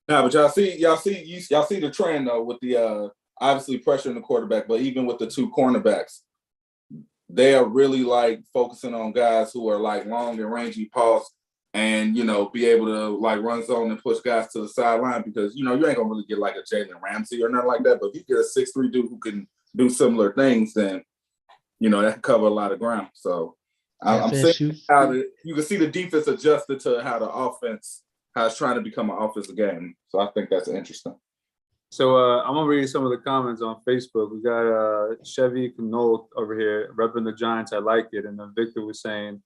Nah, but y'all see the trend though with the obviously pressuring the quarterback, but even with the 2 cornerbacks, they are really like focusing on guys who are like long and rangy pass and be able to like run zone and push guys to the sideline because you ain't gonna really get like a Jalen Ramsey or nothing like that. But if you get a 6'3" dude who can do similar things, then that can cover a lot of ground. So I'm saying how you can see the defense adjusted to how the offense how it's trying to become an offensive game. So I think that's interesting. So I'm gonna read some of the comments on Facebook. We got Chevy Knoll over here repping the Giants. I like it. And then Victor was saying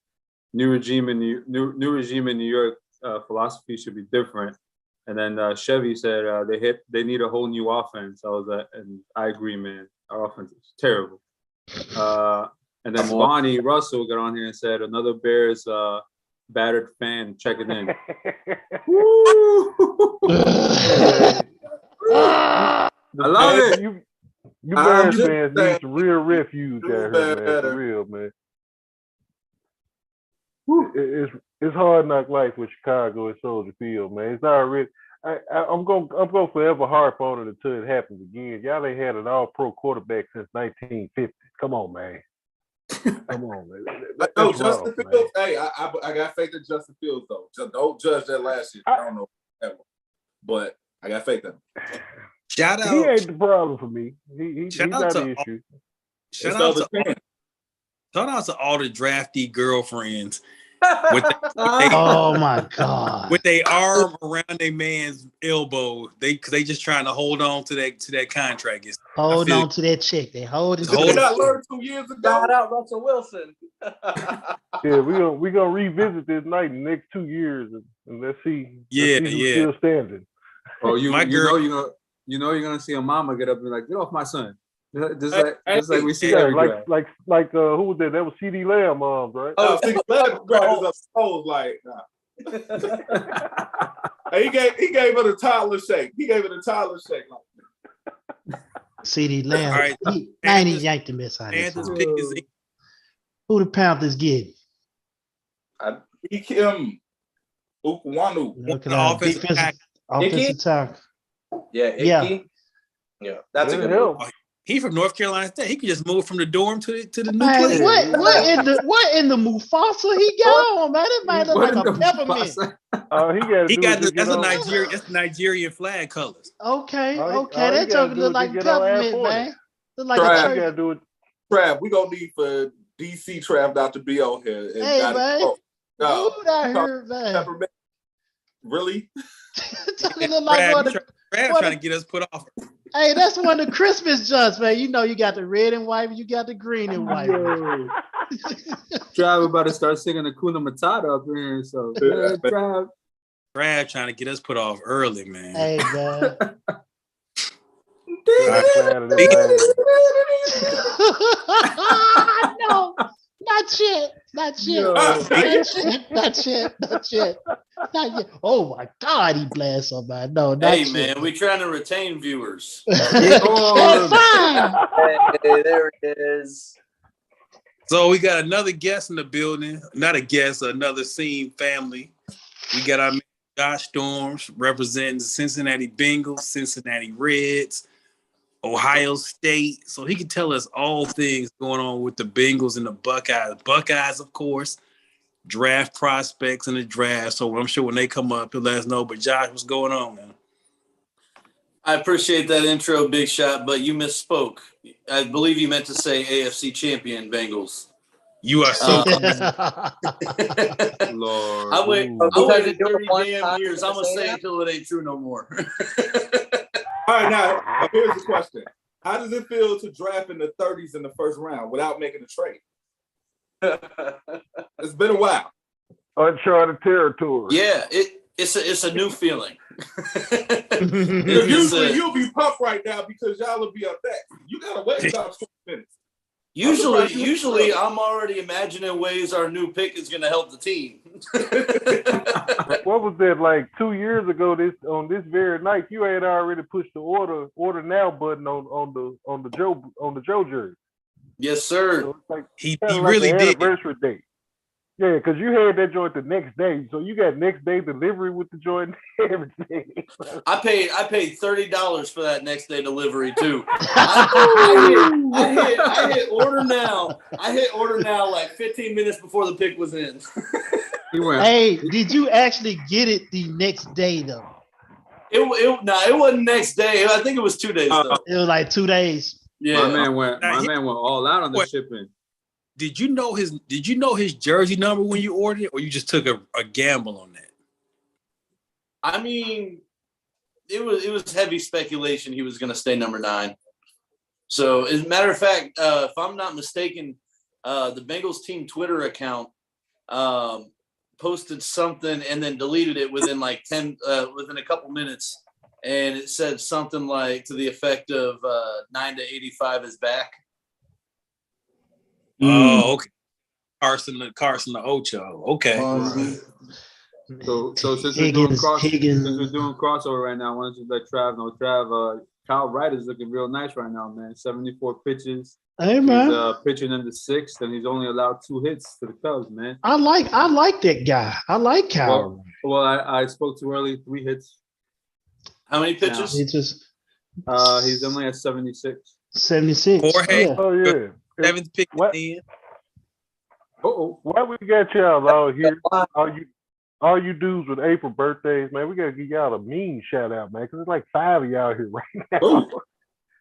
new regime in New York philosophy should be different. And then Chevy said they need a whole new offense. And I agree, man. Our offense is terrible. And then Bonnie Russell got on here and said another Bears battered fan checking in. I love it. You Bears fans need some real refuge out here, man. For real, man. It's hard knock life with Chicago and Soldier Field, man. It's already. I'm gonna forever harp on it until it happens again. Y'all ain't had an all-pro quarterback since 1950. Come on, man. Come on, man. No, Justin Fields. Hey, I got faith in Justin Fields though. Just don't judge that last year. I don't know ever, but I got faith in him. Shout out. He ain't the problem for me. He's not the issue. Shout out to all the drafty girlfriends. Oh my God! With their arm around their man's elbow, because they just trying to hold on to that contract. Hold on to that check. They hold it. Did I learn 2 years ago? Shout out Russell Wilson. Yeah, we gonna revisit this night in the next 2 years and let's see. Who's still standing. Oh, you're gonna see a mama get up and be like, get off my son. Just like we see like who was that? That was CD Lamb moms, right? Oh, CD Lamb grabbed his up like nah. He gave her the toddler shake. Like CD Lamb. All right. I ain't even yanked the miss out of this. Who the Panthers get? Ikem Ukwanu. Offensive tackle. Yeah. Yeah, that's a good help. He from North Carolina State. He could just move from the dorm to the new Man, place. what in the Mufasa he got on, man? It might look like a peppermint. That's a Nigerian flag colors. Okay. That joke look like peppermint, man. Look like a church. Trav, we gonna need for DC Trav not to be on here. Hey, man. Dude out here, man. Peppermint. Really? Look like Trav trying to get us put off. Hey, that's one of the Christmas joints, man. You got the red and white, and you got the green and white. Trav about to start singing the Kuna Matata up here. So Trav trying to get us put off early, man. Hey, man. No, not yet. Not yet. Yo. Not yet. Oh my God, he blasted somebody. No, not Hey yet. man, we trying to retain viewers. That's fine. Hey, there it is. So we got another guest in the building. Not a guest, another scene family. We got our man Josh Storms representing the Cincinnati Bengals, Cincinnati Reds, Ohio State. So he can tell us all things going on with the Bengals and the Buckeyes. Buckeyes, of course, draft prospects in the draft. So I'm sure when they come up, he'll let us know. But Josh, what's going on, man? I appreciate that intro, Big Shot, but you misspoke. I believe you meant to say AFC champion Bengals. You are so Lord. I waited Because you do it 30 one damn time, years. you I'm going to say say that? until it ain't true no more. All right, now here's the question: how does it feel to draft in the 30s in the first round without making a trade? It's been a while. Uncharted territory. Yeah, it's a new feeling. Usually you'll be pumped right now because y'all will be up next. You gotta wait about 20 minutes. Usually I'm already imagining ways our new pick is going to help the team. What was that, like 2 years ago? On this very night, you had already pushed the order now button on the Joe jersey. Yes, sir. So it's like he kinda like really the did. anniversary date. Yeah, because you had that joint the next day, so you got next day delivery with the joint and everything. I paid $30 for that next day delivery too. I hit order now. I hit order now like 15 minutes before the pick was in. He went. Hey, did you actually get it the next day though? It wasn't next day. I think it was 2 days though. It was like 2 days. Yeah. My man went all out on the What? shipping. Did you know his jersey number when you ordered it, or you just took a gamble on that? I mean, it was heavy speculation he was going to stay number 9. So, as a matter of fact, if I'm not mistaken, the Bengals team Twitter account posted something and then deleted it within like within a couple minutes, and it said something like to the effect of 9 to 85 is back. Oh, okay. Carson the Ocho. Okay. So since we're doing crossover right now, I wanted to let Trav know. Trav, Kyle Wright is looking real nice right now, man. 74 pitches. Hey man, He's pitching in the 6th, and he's only allowed 2 hits to the Cubs, man. I like that guy. I like Kyle. Well, I spoke too early. 3 hits. How many pitches? He just He's only at 76. 76. Jorge. Yeah. Oh yeah. 7th pick What? in. Why we got y'all all here? All you dudes with April birthdays, man. We gotta give y'all a mean shout out, man, because there's like 5 of y'all here right now.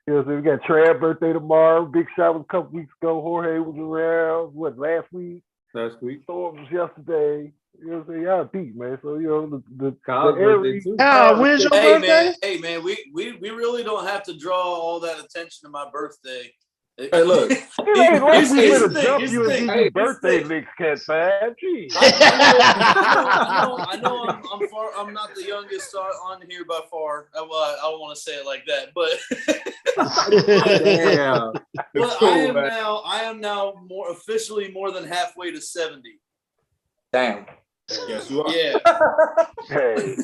You know, so we got Trav's birthday tomorrow. Big Shot was a couple weeks ago. Jorge was around. Last week? Last week. Storm was yesterday. You know what I'm saying? Y'all deep, man. So you know the Kyle's birthday too. Kyle, when's your birthday? Hey man, we really don't have to draw all that attention to my birthday. Hey, look. It ain't like we Here's the finna thing, jump here's you the and thing. give Hey, you birthday here's the licks, Cat 5. Gee. I know I'm not the youngest on here by far. Well, I don't want to say it like that, but Yeah. but Cool, I am now officially more than halfway to 70. Damn. Yes, you are. Yeah. Hey.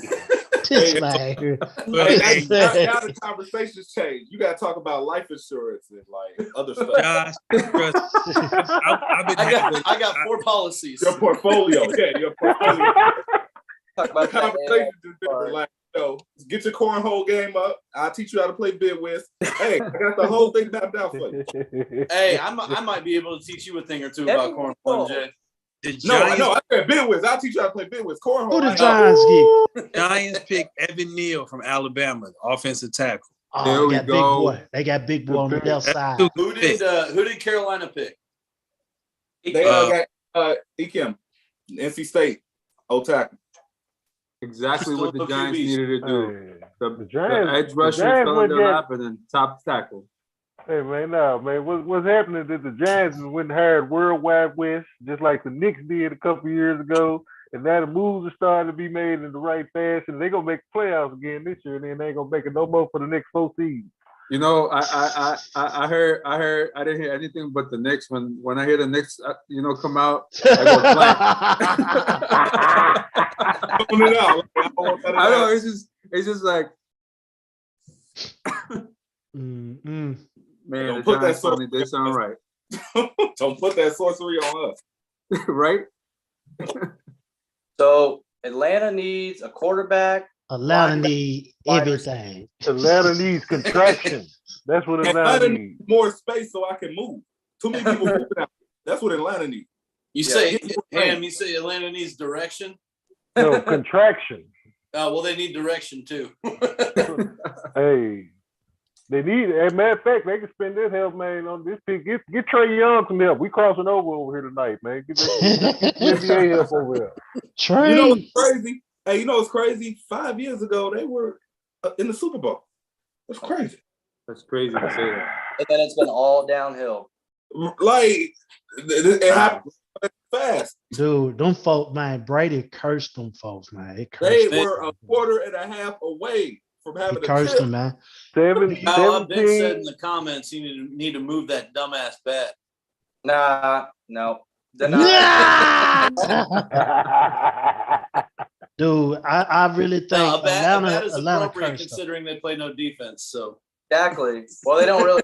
Just like, Hey, Now the conversations change. You gotta talk about life insurance and like other stuff. Josh, trust, I've been I got 4 policies. Your portfolio. Yeah, your portfolio. Talk The about that. conversation is different. Like, get your cornhole game up. I'll teach you how to play bid whist. Hey, I got the whole thing mapped out for you. Hey, I might be able to teach you a thing or two about cornhole, Jay. the No, Giants, I said bid whist. I'll teach you how to play bid whist. Cornhole. who the I ain't- Giants get? Giants picked Evan Neal from Alabama, the offensive tackle. Oh, There they we got go. big boy. They got big boy on the left side. Who did Carolina pick? They got Ekim, NC State, old tackle. Exactly what the Still Giants QBs. needed to do. Hey, The the Giants, edge rusher Giants fell in went their there. lap and then top tackle. Hey man, no man. What's happening is the Giants went and hired Worldwide West, just like the Knicks did a couple years ago, and now the moves are starting to be made in the right fashion. They're gonna make the playoffs again this year, and then they ain't gonna make it no more for the next 4 seasons. You know, I heard, I didn't hear anything but the Knicks. When I hear the Knicks, come out, I go blank. Tune it out. I know it's just like, Mm-mm. man, Don't the put that Giants sort only did something right, Don't put that sorcery on us. right? So Atlanta needs a quarterback. Atlanta need everything. Atlanta needs contraction. That's what Atlanta Atlanta needs. needs more space so I can move. Too many people moving out. That's what Atlanta needs. You say, Ham, you say Atlanta needs direction? No, contraction. Well, they need direction too. Hey, they need, as a matter of fact, they can spend this help, man, on this pick. Get Trey Young some help. We crossing over here tonight, man. Get NBA help over here. Trey. You know what's crazy? Hey, you know what's crazy? 5 years ago, they were in the Super Bowl. That's crazy. That's crazy to say that. And then it's been all downhill. Like, it happened fast. Dude, them folks, man, Brady cursed them folks, man. It They cursed them. were a quarter and a half away from He having a cursed chip. them, man. I've been said in 17. the comments you need to move that dumbass bat. Nah, no. Deny. Dude, I really think No, a bat is Atlanta appropriate cursed them. considering they play no defense. So Exactly. Well, they don't really.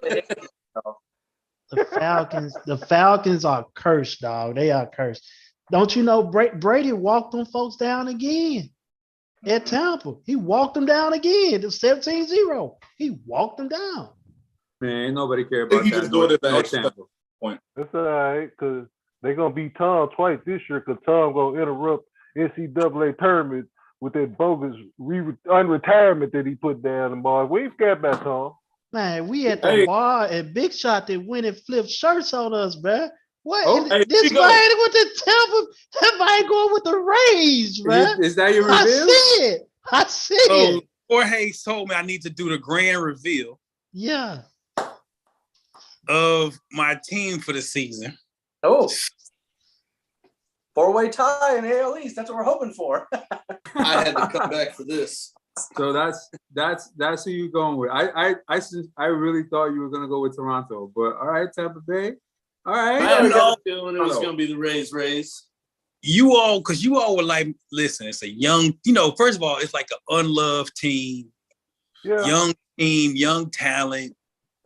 The Falcons are cursed, dog. They are cursed. Don't you know Brady walked them folks down again at Tampa? He walked them down again. It was 17-0. He walked them down. Man, ain't nobody care I think about he that. just doing it No by extra Tampa. That's all right, because they're going to beat Tom twice this year, because Tom going to interrupt NCAA tournament with that bogus unretirement that he put down the ball. We ain't scared about Tom. Man, we at the Hey. bar at Big Shot that went and flipped shirts on us, man. What? Oh, hey, This here we go. man with the Tampa, that man going with the Rays, man. Is that your I reveal? see it. I see So it. Jorge told me I need to do the grand reveal Yeah. of my team for the season. Oh. Four-way tie in the AL East. That's what we're hoping for. I had to come back for this. So that's who you going with. I really thought you were gonna go with Toronto, but all right, Tampa Bay. All I right. had no feeling it was going to be the Rays. You all were like, listen, it's a young, first of all, it's like an unloved team, Yeah. young talent.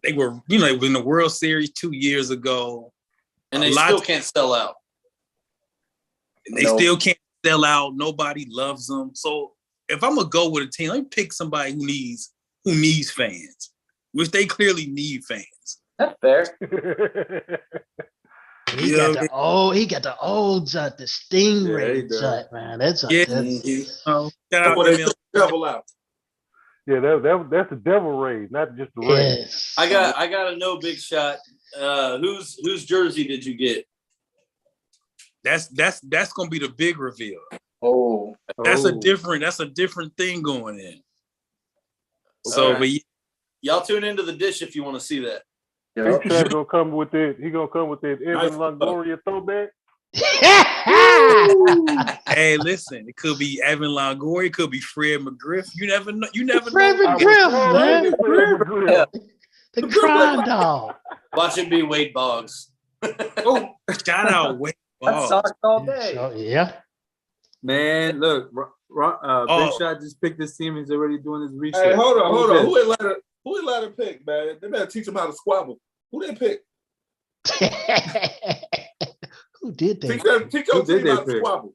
They were, they were in the World Series 2 years ago. And they still can't sell out. They still can't sell out. Nobody loves them. So if I'm gonna go with a team, let me pick somebody who needs fans, which they clearly need fans. That's fair. He got the old jut, the Stingray jut, man. That's Yeah. that's That's what they took the devil out. Yeah, that's the devil Rays, not just the Rays. yes. I got to know, Big Shot. Whose jersey did you get? That's gonna be the big reveal. Oh. That's a different thing going in. So, Alright. but Y'all tune into the dish if you want to see that. Yep. Big Shot's gonna come with it. He gonna come with that Evan Longoria throwback. hey, listen, it could be Evan Longoria, it could be Fred McGriff. You never know. Fred know. McGriff, man. Yeah. The crime dog. Watch it be Wade Boggs. Oh, shout out Wade That Boggs. sucks all day. So, yeah. Man, look, Oh. Big Shot just picked this team. He's already doing his research. Hey, hold on. Who's Who Atlanta pick, man? They better teach him how to squabble. Who they pick? Who did Teach that? your Who did team how they to pick? squabble.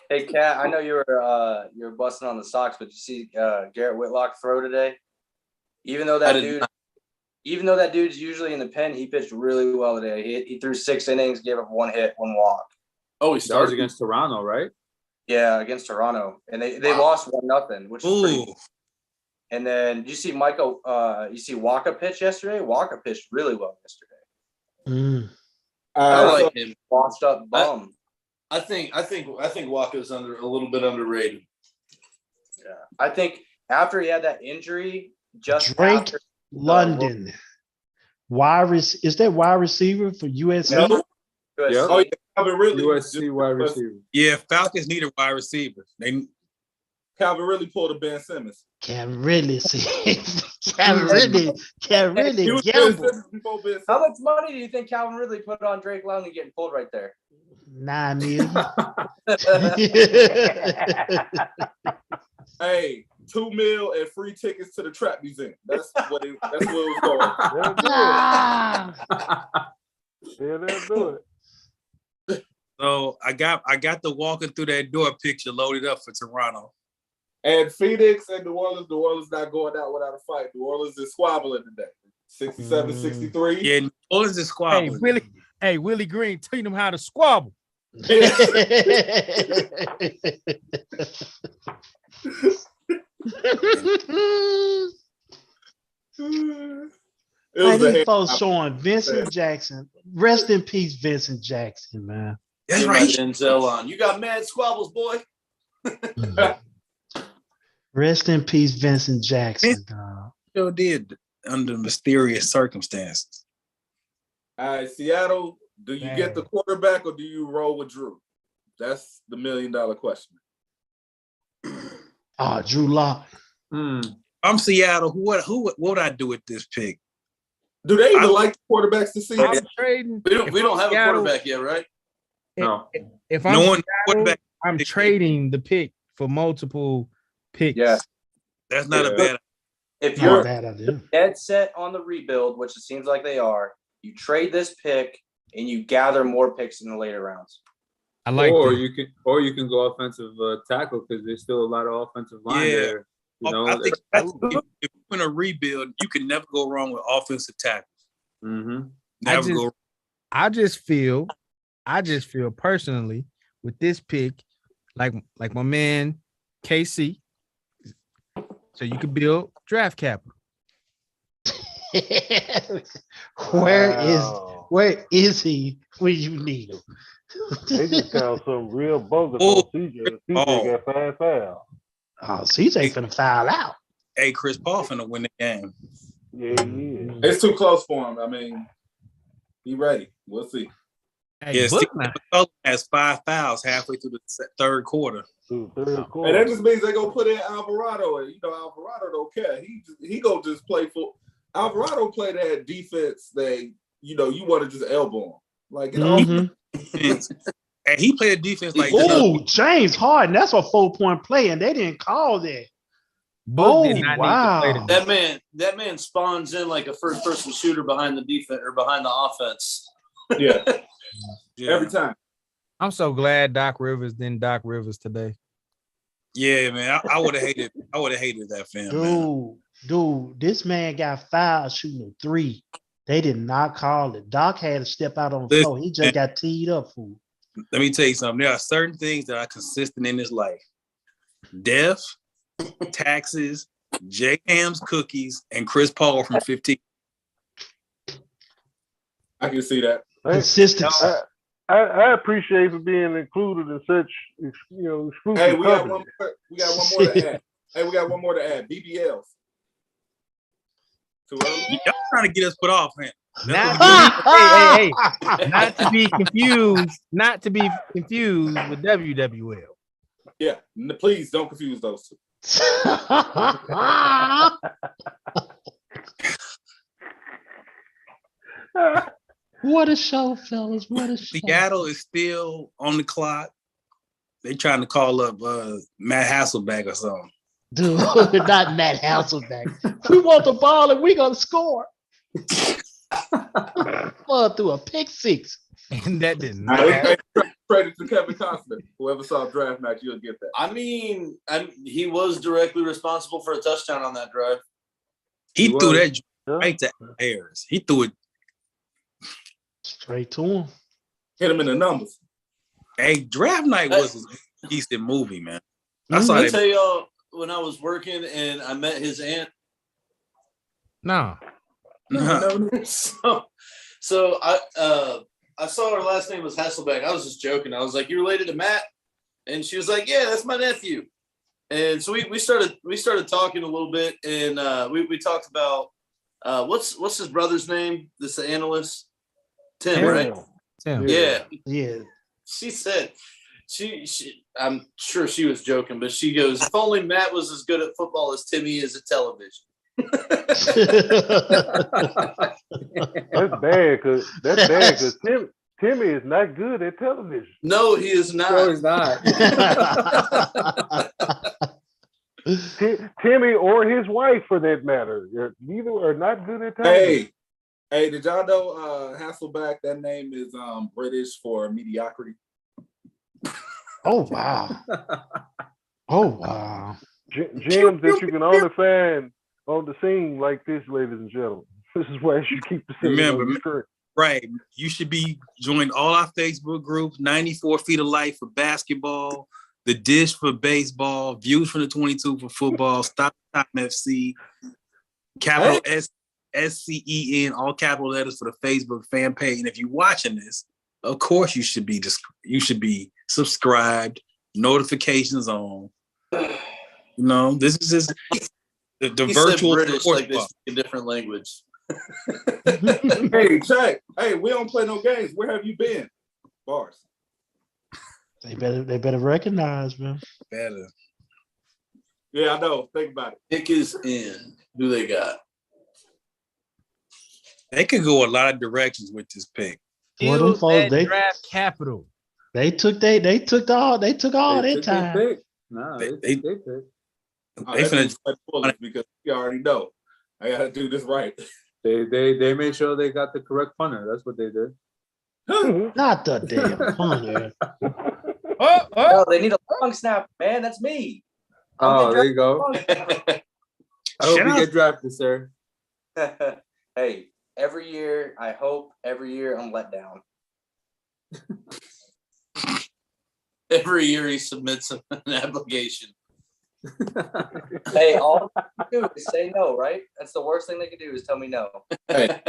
Hey, Kat, I know you were busting on the Sox, but you see Garrett Whitlock throw today? Even though that dude's usually in the pen, he pitched really well today. He threw 6 innings, gave up 1 hit, 1 walk. Oh, he That was started against Toronto, right? Yeah, against Toronto. And they Wow. lost 1-0, which is pretty. Ooh, And then you see Walker pitch yesterday? Walker pitched really well yesterday. Mm. I like him. Washed up bum. I think Walker's a little bit underrated. Yeah. I think after he had that injury, just Drake after London. Is that wide receiver for USC? No. Yeah. Oh, yeah, Calvin Ridley. USC wide receiver. yeah, Falcons need a wide receiver. Calvin really pulled a Ben Simmons. Can really see. Can really He was Ben gamble. Simmons before Ben Simmons. How much money do you think Calvin Ridley put on Drake London getting pulled right there? 9 million. Hey, $2 million and free tickets to the Trap Museum. That's what it was going. They'll do Ah, it. Yeah, they'll do it. So I got the walking through that door picture loaded up for Toronto. And Phoenix and New Orleans not going out without a fight. New Orleans is squabbling today. 67-63. Yeah, New Orleans is squabbling. Willie Green teaching them how to squabble. It was Man, a these folks showing Vincent Jackson. Rest in peace, Vincent Jackson, man. That's Get my right. Denzel on. You got mad squabbles, boy. Rest in peace, Vincent Jackson, dog. Still did under mysterious circumstances. All right, Seattle, do you get the quarterback or do you roll with Drew? That's the $1 million question. Drew Lock. I'm Seattle. What would I do with this pick? Do they even like quarterbacks to see? I'm trading. We don't have a quarterback yet, right? No. If No I'm one Seattle, quarterback. I'm trading the pick for multiple picks. Yeah. That's not a Yeah. bad. If Not a you're bad idea. dead set on the rebuild, which it seems like they are, you trade this pick and you gather more picks in the later rounds. I like or that. you can go offensive tackle because there's still a lot of offensive line Yeah. there. You know, I think if you're in a rebuild, you can never go wrong with offensive tackles. mm-hmm. Never go. I just feel personally with this pick, like my man KC, so you could build draft capital. Where is he when you need him? They just found some real bogus Oh. on CJ. CJ got 5 fouls. Oh, CJ finna foul out. Hey, Chris Paul finna win the game. Yeah, yeah. It's too close for him. I mean, he ready. We'll see. Hey, Yeah, Book Steve now. McCullough has 5 fouls halfway through the third quarter. Through the third And quarter. that just means they gonna put in Alvarado, and Alvarado don't care. He gonna just play for Alvarado. Play that defense that you want to just elbow him. Like Mhm. And he played a defense like Oh, James Harden. That's a 4-point play, and they didn't call that. Book did not wow. need to play the That man spawns in like a first person shooter behind the defense or behind the offense. yeah, Yeah. every time. I'm so glad Doc Rivers didn't Doc Rivers today. Yeah, man. I would have hated. I would have hated that film, man. Dude, this man got fouled shooting a 3. They did not call it. Doc had to step out on the floor. He just got teed up, fool. Let me tell you something. There are certain things that are consistent in this life: death, taxes, J. Ham's cookies, and Chris Paul from 15. I can see that. Consistency. I appreciate for being included in such exclusive Hey, we got coverage. one more to add. We got one more to add. BBLs. Too early? Y'all trying to get us put off, man. Hey, not to be confused with WWL. Yeah. Please don't confuse those two. What a show, fellas. What a show. Seattle is still on the clock. They trying to call up Matt Hasselbeck or something. Dude, not Matt Hasselbeck. We want the ball and we gonna score. Through a pick 6. And that didn't. Credit to Kevin Costner. Whoever saw Draft Night, you'll get that. I mean, he was directly responsible for a touchdown on that drive. He threw that Yeah. right to Harris. He threw it. Straight to him. Hit him in the numbers. Hey, Draft Night was a decent movie, man. I saw I that. tell y'all, when I was working and I met his aunt. No. So I saw her last name was Hasselbeck. I was just joking. I was like, "You related to Matt?" And she was like, "Yeah, that's my nephew." And so we started talking a little bit, and we talked about what's his brother's name? This analyst, Tim, right? Tim. Yeah. Yeah. She said I'm sure she was joking, but she goes, "If only Matt was as good at football as Timmy is at television." That's bad because Timmy is not good at television. No, he is not. No, he's not. Timmy or his wife, for that matter, neither are not good at television. Hey, did y'all know Hasselback? That name is British for mediocrity. Oh wow. Oh wow. Gems that you can only find on the scene like this, ladies and gentlemen. This is why you should keep the scene Remember, on the screen. Right. You should be join all our Facebook groups, 94 Feet of Light for basketball, The Dish for baseball, Views from the 22 for football, Stop Time FC, capital SCEN, all capital letters for the Facebook fan page. And if you're watching this, of course you should be subscribed, notifications on. You know, this is just the He virtual said British sports like they bar. speak a different language. Hey, check. Hey, we don't play no games. Where have you been? Bars. They better recognize, man. Better. Yeah, I know. Think about it. Pick is in. Who they got? They could go a lot of directions with this pick. Well, them Still folks, that draft capital. they took all their They time. took their pick. Nah, They- they took their pick. They finna Because you already know. I gotta do this right. They made sure they got the correct punter. That's what they did. Not the damn punter. No, they need a long snap, man. That's me. Oh, there you go. Long snapper. I hope Shout you out- get drafted, sir. Hey, every year, I hope every year I'm let down. Every year he submits an application. Hey, all they can do is say no, right? That's the worst thing they can do is tell me no. Hey,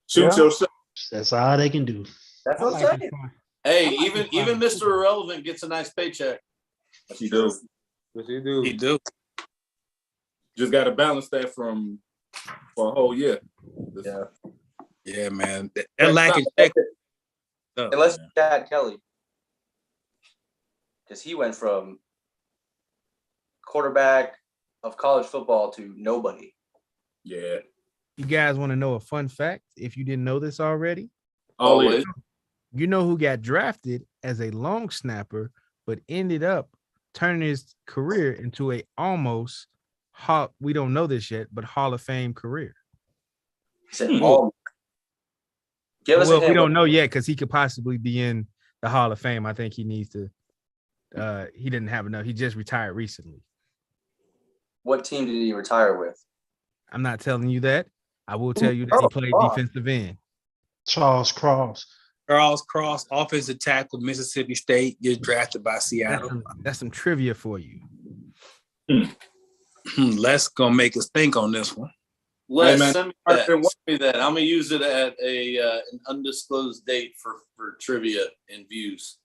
shoot Yeah. your shot. That's all they can do. That's I what I'm like saying. it. Hey, I like even it. Mr. Irrelevant gets a nice paycheck. What you do. What you do? He do. Just gotta balance that for a whole year. Yeah. Yeah, man. That lacking check. Stuff, Unless man. Chad Kelly. Because he went from quarterback of college football to nobody. Yeah. You guys want to know a fun fact? If you didn't know this already, Always. you know who got drafted as a long snapper, but ended up turning his career into a almost we don't know this yet, but Hall of Fame career. He said, "Oh, give us a Well, we hint. don't know yet because he could possibly be in the Hall of Fame. I think he needs to. He didn't have enough. He just retired recently. What team did he retire with?" I'm not telling you that. I will tell you that he played God. defensive end. Charles Cross. Charles Cross, offensive tackle, Mississippi State, gets drafted by Seattle. That's some trivia for you. Les gonna make us think on this one. Les, Hey, man. send me that. I'm gonna use it at an undisclosed date for trivia and views.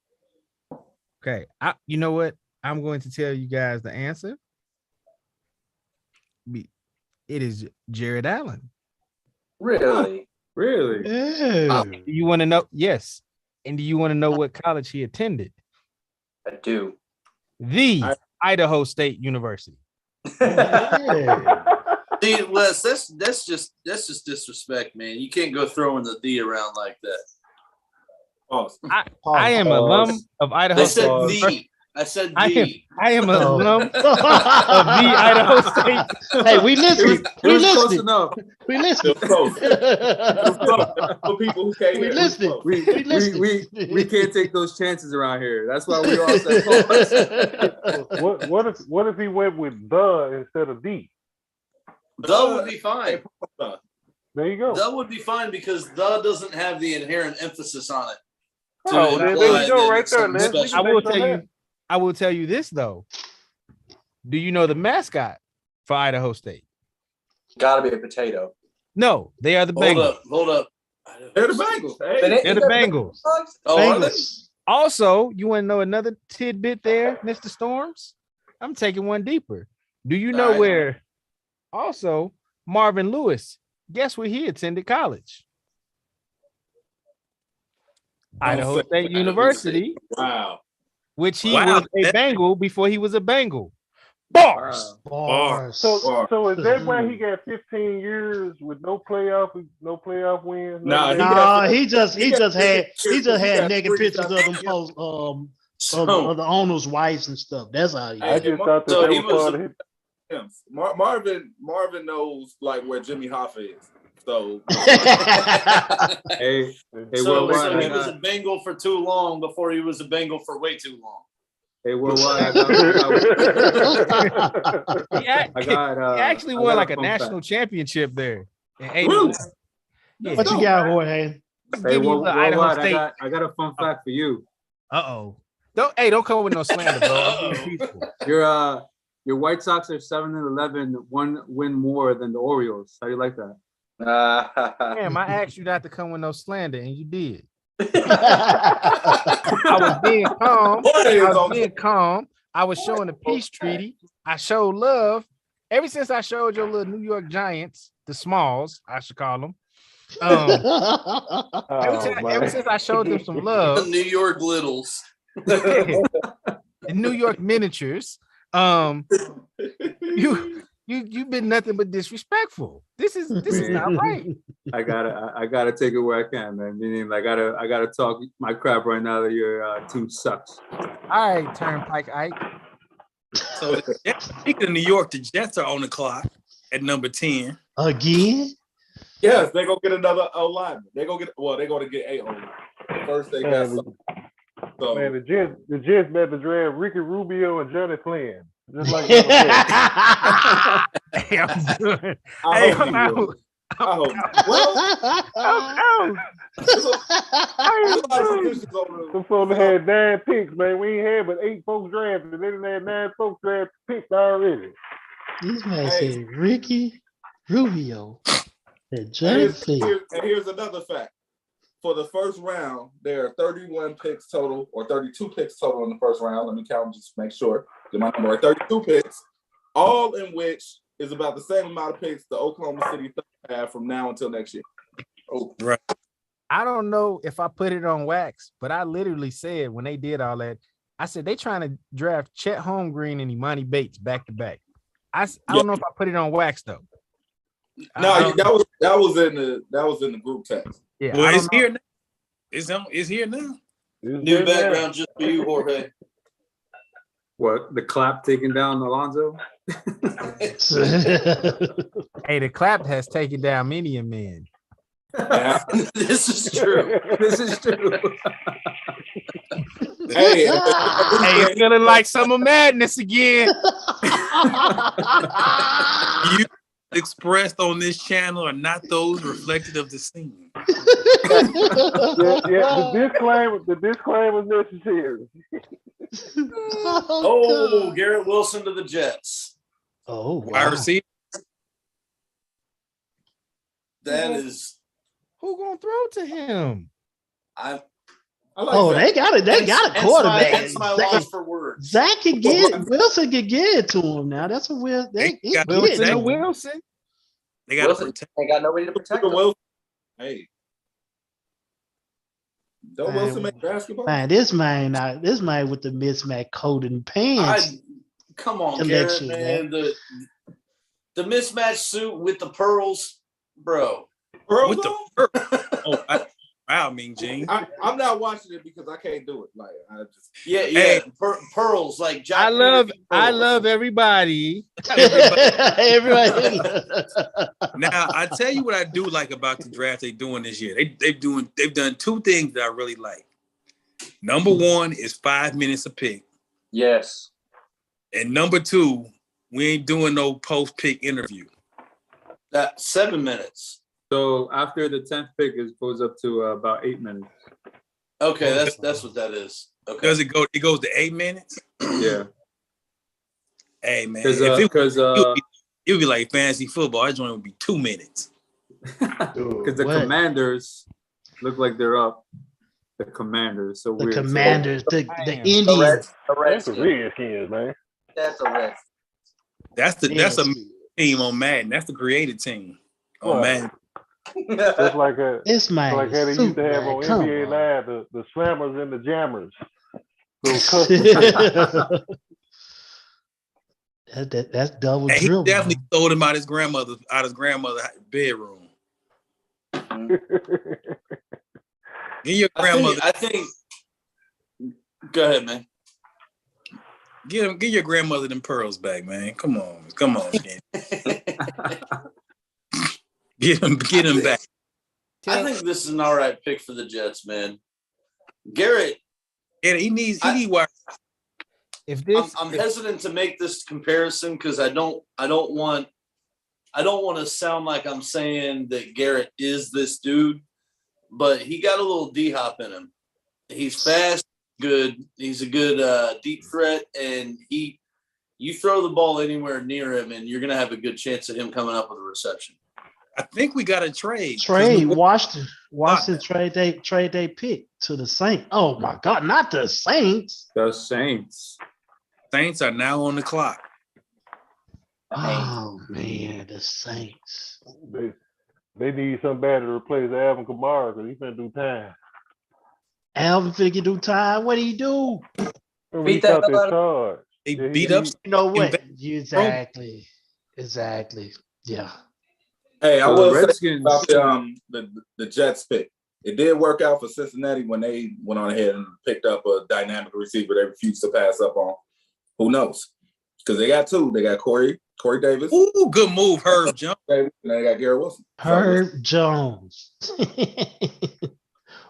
Okay. You know what? I'm going to tell you guys the answer. It is Jared Allen. Really? Really? Yeah. Do you want to know? Yes. And do you want to know what college he attended? I do. The Idaho State University. Yeah. See, Les, that's just disrespect, man. You can't go throwing the around like that. Pause. I am an alum of Idaho They State. said University. I said I am an Oh. alum of the Idaho State. Hey, we listening. It We was close listening. enough. We It listening. was close. It was close. For people who can't We hear, it was listening. close. We can't take those chances around here. That's why we all said pause. What if he went with the instead of the? The would be fine. There you go. The would be fine because the doesn't have the inherent emphasis on it. Oh, then there you go, right there, Liz. Les. I will tell you. I will tell you this though. Do you know the mascot for Idaho State? Gotta be a potato. No, they are the Bengals. Hold up. They're the Bengals. Hey. They're the Bengals. Oh, are they? Bengals. Also, you want to know another tidbit there, Mr. Storms? I'm taking one deeper. Do you know All right. where also Marvin Lewis, guess where he attended college? Idaho say State Idaho University. Wow. which he Wow. was a Bengal before he was a Bengal. Bars. Bars. So is that why he got 15 years with no playoff wins? Nah, Nah, he just had got naked three pictures of them post of the owners' wives and stuff. That's how he. I just thought that So that he was was- part of his. Marvin knows like where Jimmy Hoffa is. So Hey, So worldwide, he was a Bengal for too long before he was a Bengal for way too long. worldwide, He actually won like a national championship there. In 81. Really? Yeah. What you got, Jorge? Hey, Give me a little Idaho worldwide, State. I got a fun fact for you. Uh-oh. Don't come with no slander, bro. I'm being peaceful. Your White Sox are 7-11, one win more than the Orioles. How do you like that? Damn, I asked you not to come with no slander, and you did. I was being calm. I was showing the peace treaty. I showed love. Ever since I showed your little New York Giants, the Smalls, I should call them. Ever since I showed them some love, New York Littles. the New York Miniatures, you've been nothing but disrespectful. This is not right. I gotta take it where I can, man. Meaning, I gotta talk my crap right now that your team sucks. All right, Turnpike Ike. So speaking of New York, the Jets are on the clock at number 10. Again? yes, they're gonna get another O lineman. They're gonna get a O line. First they got some. So Man, the Jets better draft Ricky Rubio and Johnny Flynn. Just like Hey, I'm good. I Hey, hope I'm you out. will. I hope. Well, there's a lot of positions over Some folks had 9 picks, man. We ain't had but 8 folks drafted. They didn't have 9 folks drafted picked already. This man Hey. said Ricky Rubio and And Johnny Flynn. here's another fact. For the first round, there are 31 picks total, or 32 picks total in the first round. Let me count just to make sure. Get my number right. 32 picks, all in which is about the same amount of picks the Oklahoma City Thunder have from now until next year. Oh, Right. I don't know if I put it on wax, but I literally said when they did all that, I said they trying to draft Chet Holmgren and Imani Bates back to back. I don't know if I put it on wax though. no, that was in the group text. Yeah, Well, I it's don't know. here now. It's here now. New background just for you, Jorge. What, the clap taking down Alonzo? Hey, the clap has taken down many a man. This is true. This is true. Hey, Hey, it's feeling like Summer Madness again. You expressed on this channel are not those reflected of the scene. Yeah, the disclaimer is necessary. Oh, Garrett Wilson to the Jets. Oh, Wide wow. receiver. That is, Who gonna throw to him? I like Oh, that. they got it. They got a quarterback. That's my loss for words. Zach can get Wilson can get it to him now. That's a weird. They They got get Wilson it. to Wilson. They got to Wilson protect. ain't got nobody to protect him. Wilson. Hey. Don't Man, Wilson make basketball? Man, this man with the mismatch coat and pants. Come on, Collection, Garrett, man. The mismatched suit with the pearls, bro. With the wow, Mean Gene. I'm not watching it because I can't do it. Like I just Yeah, Hey. pearls like Jack I love pearls. everybody. Everybody. Now I tell you what I do like about the draft they're doing this year. They've done 2 things that I really like. Number 1 is 5 minutes a pick, Yes. and number 2, we ain't doing no post pick interview. That 7 minutes. So after the 10th pick, it goes up to about 8 minutes. Okay, that's what that is. Okay. Does it go? It goes to 8 minutes. Yeah, Hey man, because it would be like fantasy football. I joint would be 2 minutes. the What? Commanders look like they're up. The Commanders, so The weird. Commanders, the Damn. Indians. that's The the Redskins. Redskins, man. That's a Redskins. That's a Yes. team on Madden. That's the created team on Right. Madden. Just like This man like how they is used to super, have man. on Come NBA on. Live, the slammers and the jammers. So custom. That's double And he dribble. definitely stole him out his grandmother's bedroom. Give your grandmother. I think. Go ahead, man. Give your grandmother them pearls back, man. Come on, Skinny. Get him back. I think this is an all right pick for the Jets, man. Garrett. Yeah, he needs wire. I'm hesitant to make this comparison because I don't want to sound like I'm saying that Garrett is this dude, but he got a little D-hop in him. He's fast, good. He's a good deep threat, and you throw the ball anywhere near him, and you're gonna have a good chance of him coming up with a reception. I think we got a trade. Washington trade they pick to the Saints. Oh my God, not the Saints. The Saints. Saints are now on the clock. Oh man, the Saints. They need somebody to replace Alvin Kamara because he's gonna do time. Alvin finna do time. What did he do? He caught that charge. They beat up. You know what? Exactly. Yeah. Hey, I So the will say Redskins- about the Jets pick. It did work out for Cincinnati when they went on ahead and picked up a dynamic receiver they refused to pass up on. Who knows? Because they got two. They got Corey Davis. Ooh, good move, Herb Jones. Davis, and they got Garrett Wilson. Herb Jones.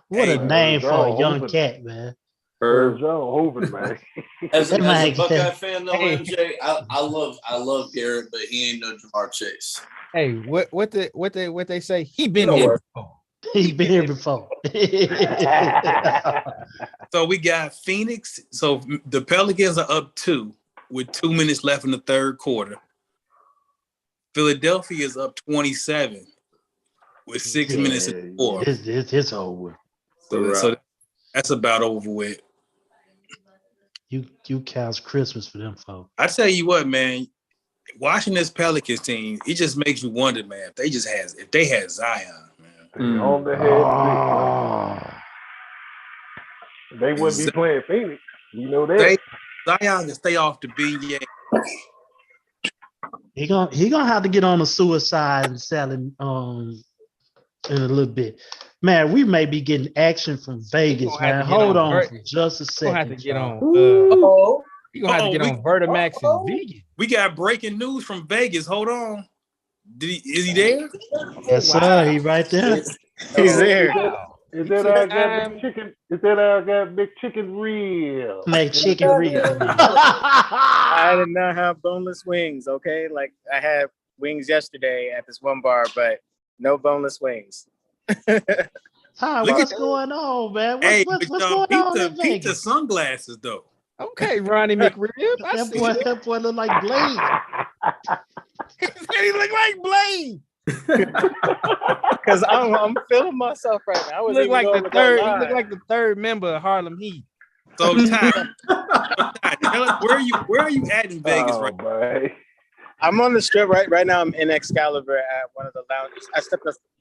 What a name for a young cat, man. Herb Jones, Hoven, man. As a Mike. Buckeye fan, though, MJ, I love Garrett, but he ain't no Jamar Chase. Hey, what they say? He been here before. He's been here before. So we got Phoenix. So the Pelicans are up 2 with 2 minutes left in the third quarter. Philadelphia is up 27 with 6 minutes in the fourth. It's over. So that's about over with. You counts Christmas for them folks. I tell you what, man, watching this Pelicans team, it just makes you wonder, man, if they had Zion, man. On the head. They wouldn't be playing Phoenix. You know that. Zion can stay off the beignet. He gonna have to get on the suicide and selling in a little bit. Man, we may be getting action from Vegas, man. Hold on for just a second. Gonna have to get on. You gonna have to get on Vertimax and Vegan. We got breaking news from Vegas. Hold on. Is he there? Yes, sir. He right there. He's there. Is that our guy Big Chicken? Is that our guy Big Chicken Real? Make chicken real. I did not have boneless wings, okay? Like I had wings yesterday at this one bar, but no boneless wings. Hi, what's going on, man? What's going on in Peep the Vegas? sunglasses, though. Okay, Ronnie McRib. That boy look like Blade. He look like Blade. Because I'm feeling myself right now. I was Look like the third. He look like the third member of Harlem Heat. So Ty, tell us where are you at in Vegas right now? Man. I'm on the strip right now. I'm in Excalibur at one of the lounges. I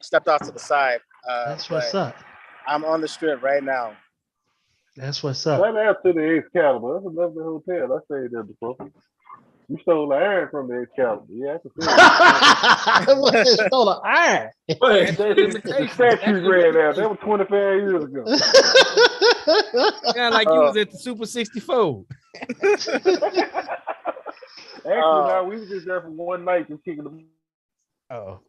stepped off to the side. That's what's up. I'm on the strip right now. That's what's up. Right after the Excalibur. That's a lovely hotel. I stayed there before. You stole the iron from the Excalibur. Yeah, I can see it. Stole an iron. The statues ran out. That was 25 years ago. Sound like you was at the Super 64. Actually, no, we was just there for one night just kicking them. Oh,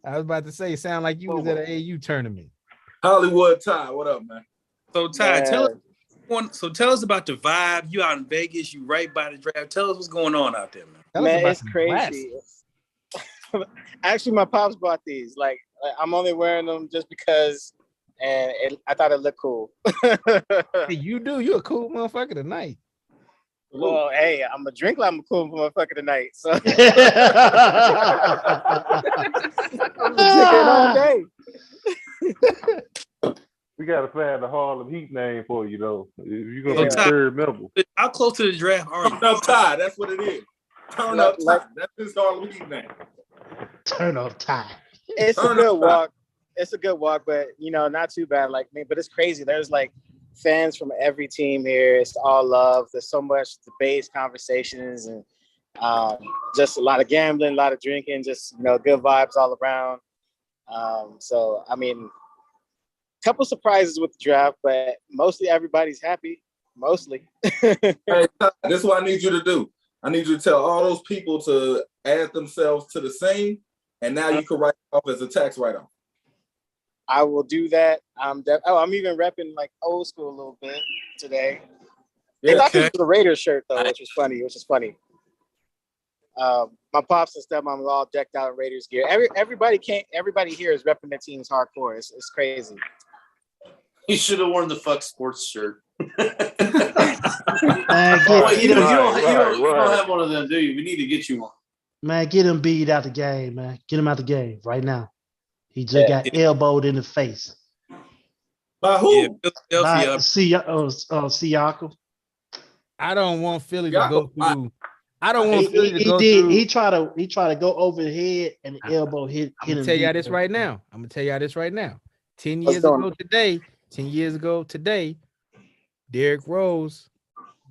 I was about to say, sound like you was at an AU tournament. Hollywood Ty, what up, man? So Ty, tell us about the vibe. You out in Vegas, you right by the draft. Tell us what's going on out there, man. Man, it's crazy. Actually, my pops bought these. Like I'm only wearing them just because, and I thought it looked cool. Hey, you a cool motherfucker tonight. Well, hey, I'm a drink like I'm a cool motherfucker tonight. So I'm drinking all day. We gotta find the Harlem Heat name for you though. If you're gonna be the Ty, third member. How close to the draft are you? Turn up Ty, that's what it is. Turn up Ty. That's his Harlem Heat name. Turn up Ty. It's a good walk. It's a good walk, but not too bad like me. But it's crazy. There's like fans from every team here. It's all love. There's so much debate, conversations, and just a lot of gambling, a lot of drinking, just good vibes all around. So I mean, a couple surprises with the draft, but mostly everybody's happy. Mostly. Hey, this is what I need you to do. I need you to tell all those people to add themselves to the scene, and now you can write it off as a tax write-off. I will do that. I'm even repping like old school a little bit today. They thought this was a Raiders shirt though, which is funny. My pops and stepmom are all decked out in Raiders gear. Everybody here is repping their teams hardcore. It's crazy. You should have worn the Fuck Sports shirt. You don't have one of them, do you? We need to get you one. Man, get him beat out the game, man. Get him out the game right now. He just got elbowed in the face. By who? By Siakam. I don't want Philly to go through. I don't want Philly to go through. through. He tried to go over the head and the elbow hit. I'm gonna tell y'all this right now. 10 years ago today, Derrick Rose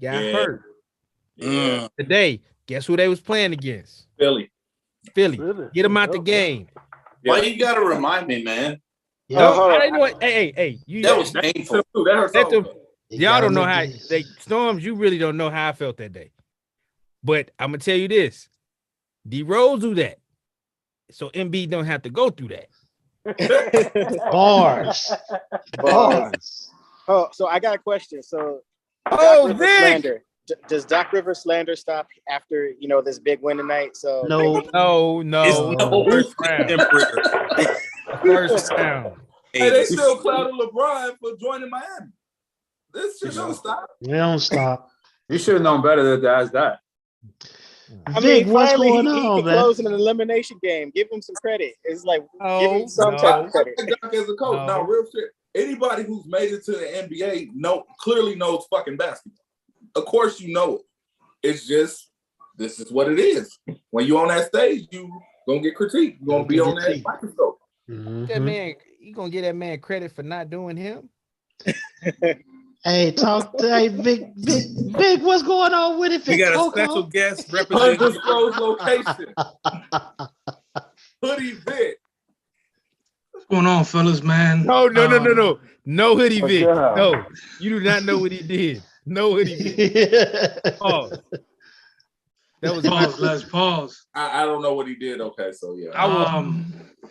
got hurt. Yeah. Today, guess who they was playing against? Philly. Get him out the game. Why you gotta remind me, man? No, I didn't know it. Hey, that was painful. Y'all don't know how Storms. You really don't know how I felt that day. But I'm gonna tell you this: D Rose do that, so Embiid don't have to go through that. Bars. Oh, so I got a question. So, Vic! Does Doc Rivers slander stop after this big win tonight? So no. First round. First round. Hey, they still clouded LeBron for joining Miami. This shit don't stop. They don't stop. You should have known better than to ask that. I mean, what's going he on, can man? close in an elimination game. Give him some credit. It's like give him some type of credit. Doc as a coach. Now, real shit. Anybody who's made it to the NBA clearly knows fucking basketball. Of course, you know it. It's just this is what it is. When you on that stage, you gonna get critiqued. You gonna be on that microscope. Mm-hmm. That man, you gonna give that man credit for not doing him? Hey, Vic, what's going on with it? We got a special guest representing undisclosed location. Hoodie Vic. What's going on, fellas, man? No, Hoodie Vic. No, you do not know what he did. No Hoodie Vic. Pause. That was pause. Let's pause. I don't know what he did. Okay, so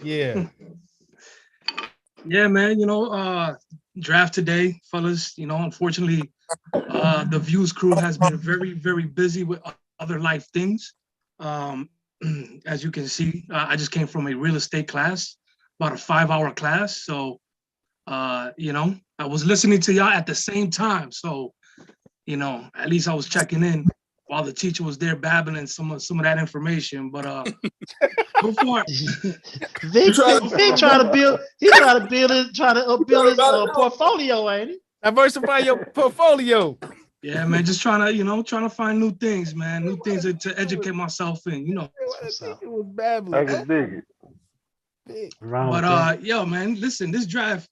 yeah. Yeah, man. Draft today, fellas. Unfortunately, the Views crew has been very, very busy with other life things. As you can see, I just came from a real estate class, about a 5-hour class. So, I was listening to y'all at the same time. So, at least I was checking in while the teacher was there babbling some of that information. But go for it. Vic trying to build his portfolio, ain't he? Diversify your portfolio. Yeah, man, just trying to find new things, man. New things to educate myself in, I think it was babbling. I can dig it. But yo, man, listen, this draft,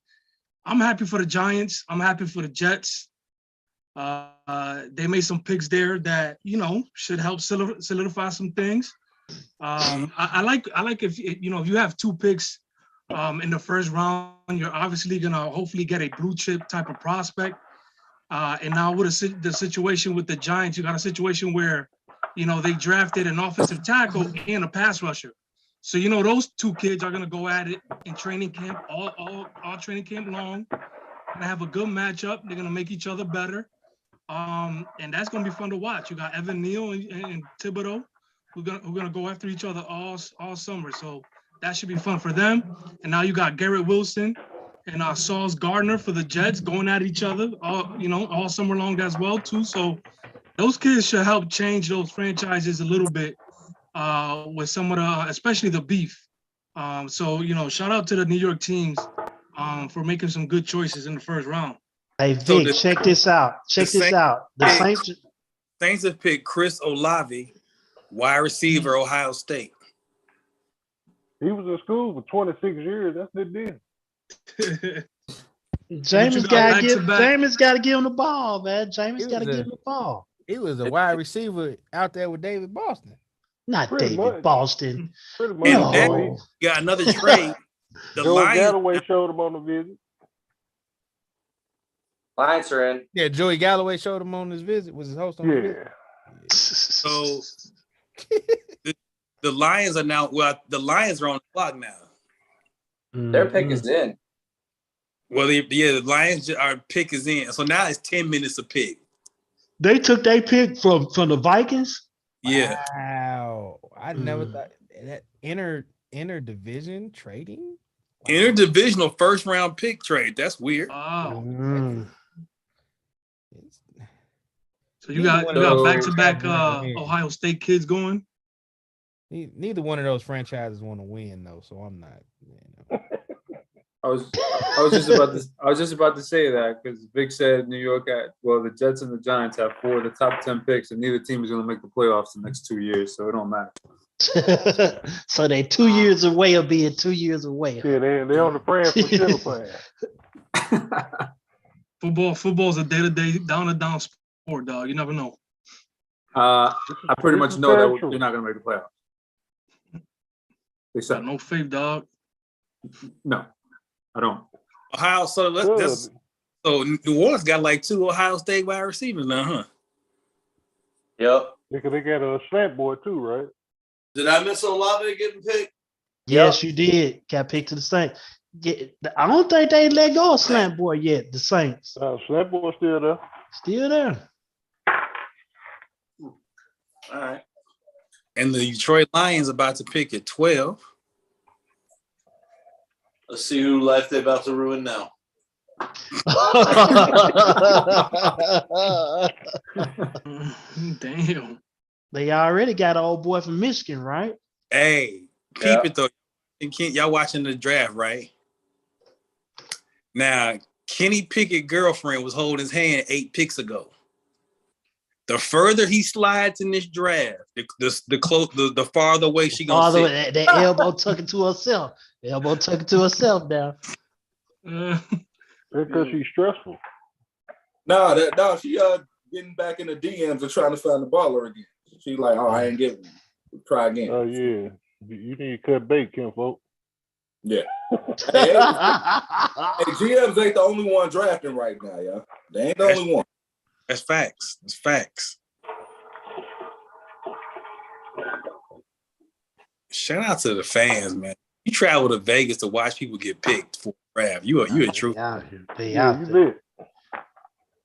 I'm happy for the Giants. I'm happy for the Jets. They made some picks there that should help solidify some things. I like if you have 2 picks in the first round, you're obviously gonna hopefully get a blue chip type of prospect. And now with the situation with the Giants, you got a situation where they drafted an offensive tackle and a pass rusher. So those 2 kids are gonna go at it in training camp all training camp long. Gonna have a good matchup. They're gonna make each other better. And that's gonna be fun to watch. You got Evan Neal and Thibodeau who are gonna go after each other all summer. So that should be fun for them. And now you got Garrett Wilson and Sauce Gardner for the Jets going at each other all summer long as well too. So those kids should help change those franchises a little bit with some of the, especially the beef. So shout out to the New York teams for making some good choices in the first round. Hey, Vic, check this out. The Saints have picked Chris Olave, wide receiver, Ohio State. He was in school for 26 years. That's the deal. James got gotta back-to-back? give him the ball, man. James He gotta was give a- him the ball. He was a wide receiver out there with David Boston. Not Pretty David much. Boston. Pretty much. And No. got another trade. The Joey Lions. Galloway showed him on the visit. Lions are in. Yeah, Joey Galloway showed him on his visit. Was his host on the visit? Yeah. So the Lions are now. Well, the Lions are on the clock now. Their pick is in. Well, the Lions our pick is in. So now it's 10 minutes a pick. They took their pick from the Vikings. Yeah. Wow. I never thought that interdivision trading. Wow. Interdivisional first round pick trade. That's weird. Oh, Mm. so you got back-to-back win. Ohio State kids going. Neither one of those franchises want to win though, so I'm not. I was just about to say that because Vic said New York the Jets and the Giants have 4 of the top 10 picks, and neither team is going to make the playoffs the next 2 years, so it don't matter. So they 2 years away of being 2 years away. Yeah, they on the plan for still plan. Football's a day-to-day, down-to-down sport, dog. You never know. I pretty much know that you're not going to make the playoffs. They Got said no faith, dog. no, I don't. Ohio. So so New Orleans got like 2 Ohio State wide receivers now, huh? Yep. They got a slant boy too, right? Did I miss Olave getting picked? Yes, you did. Got picked to the Saints. I don't think they let go of Slant Boy yet. The Saints Slant boy still there. still there. All right. And the Detroit Lions about to pick at 12. Let's see who life they're about to ruin now. Damn. They already got an old boy from Michigan, right? Hey, peep it though. Y'all watching the draft, right? Now, Kenny Pickett's girlfriend was holding his hand 8 picks ago. The further he slides in this draft, the farther away she gonna sit. That elbow tucking to herself. Elbow tucking to herself now. Because she's stressful. No, she getting back in the DMs and trying to find the baller again. She like, oh, I ain't getting one. Try again. Oh yeah, you need to cut bait, Kinfolk. Yeah. Hey, GMs ain't the only one drafting right now, y'all. They ain't the only one. That's facts. That's facts. Shout out to the fans, man. You travel to Vegas to watch people get picked for a draft. You a true. They out there.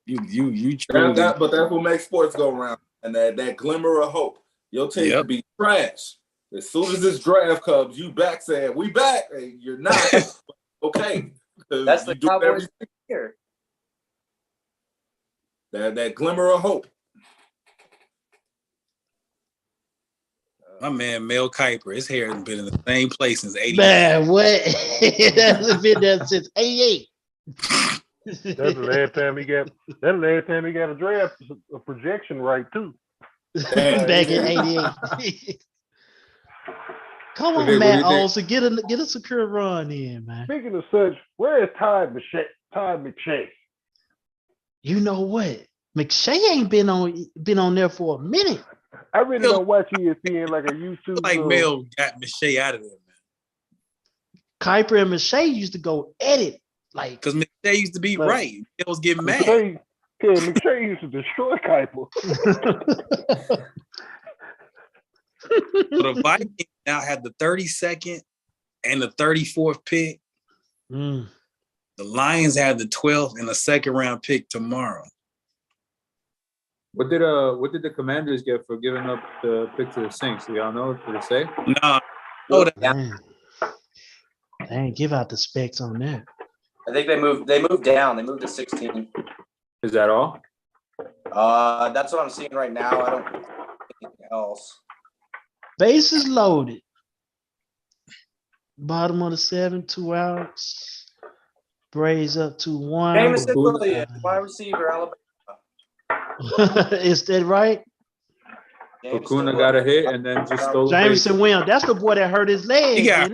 You true. But that's what makes sports go around. And that glimmer of hope. Your team could be trash. As soon as this draft comes, you back saying, we back. Hey, you're not. Okay. That's the Cowboys here. That glimmer of hope. My man Mel Kiper, his hair has been in the same place since 80. Man, what? That's been there since 88. That's the last time he got. That's the last time he got a draft a projection right too. Back in 88. Come on, Matt Olson, get a secure run in, man. Speaking of such, where is Todd McShay? You know what? McShay ain't been on there for a minute. I really don't watch ESPN like I used to. Like Mel got McShay out of there, man. Kiper and McShay used to go at it. Like, because McShay used to be right. He was getting mad. McShay used to destroy Kiper. So the Vikings now have the 32nd and the 34th pick. The Lions have the 12th and the 2nd round pick tomorrow. What did the Commanders get for giving up the pick to the Saints? Do y'all know? Did it say? No. They ain't give out the specs on that. I think they moved down. They moved to 16. Is that all? That's what I'm seeing right now. I don't think anything else. Bases loaded. Bottom of the 7, 2 outs. Braves up 2-1. Jameson Williams, wide receiver, Alabama. Is that right? Acuna got a hit and then just stole Jameson Williams. That's the boy that hurt his leg. He got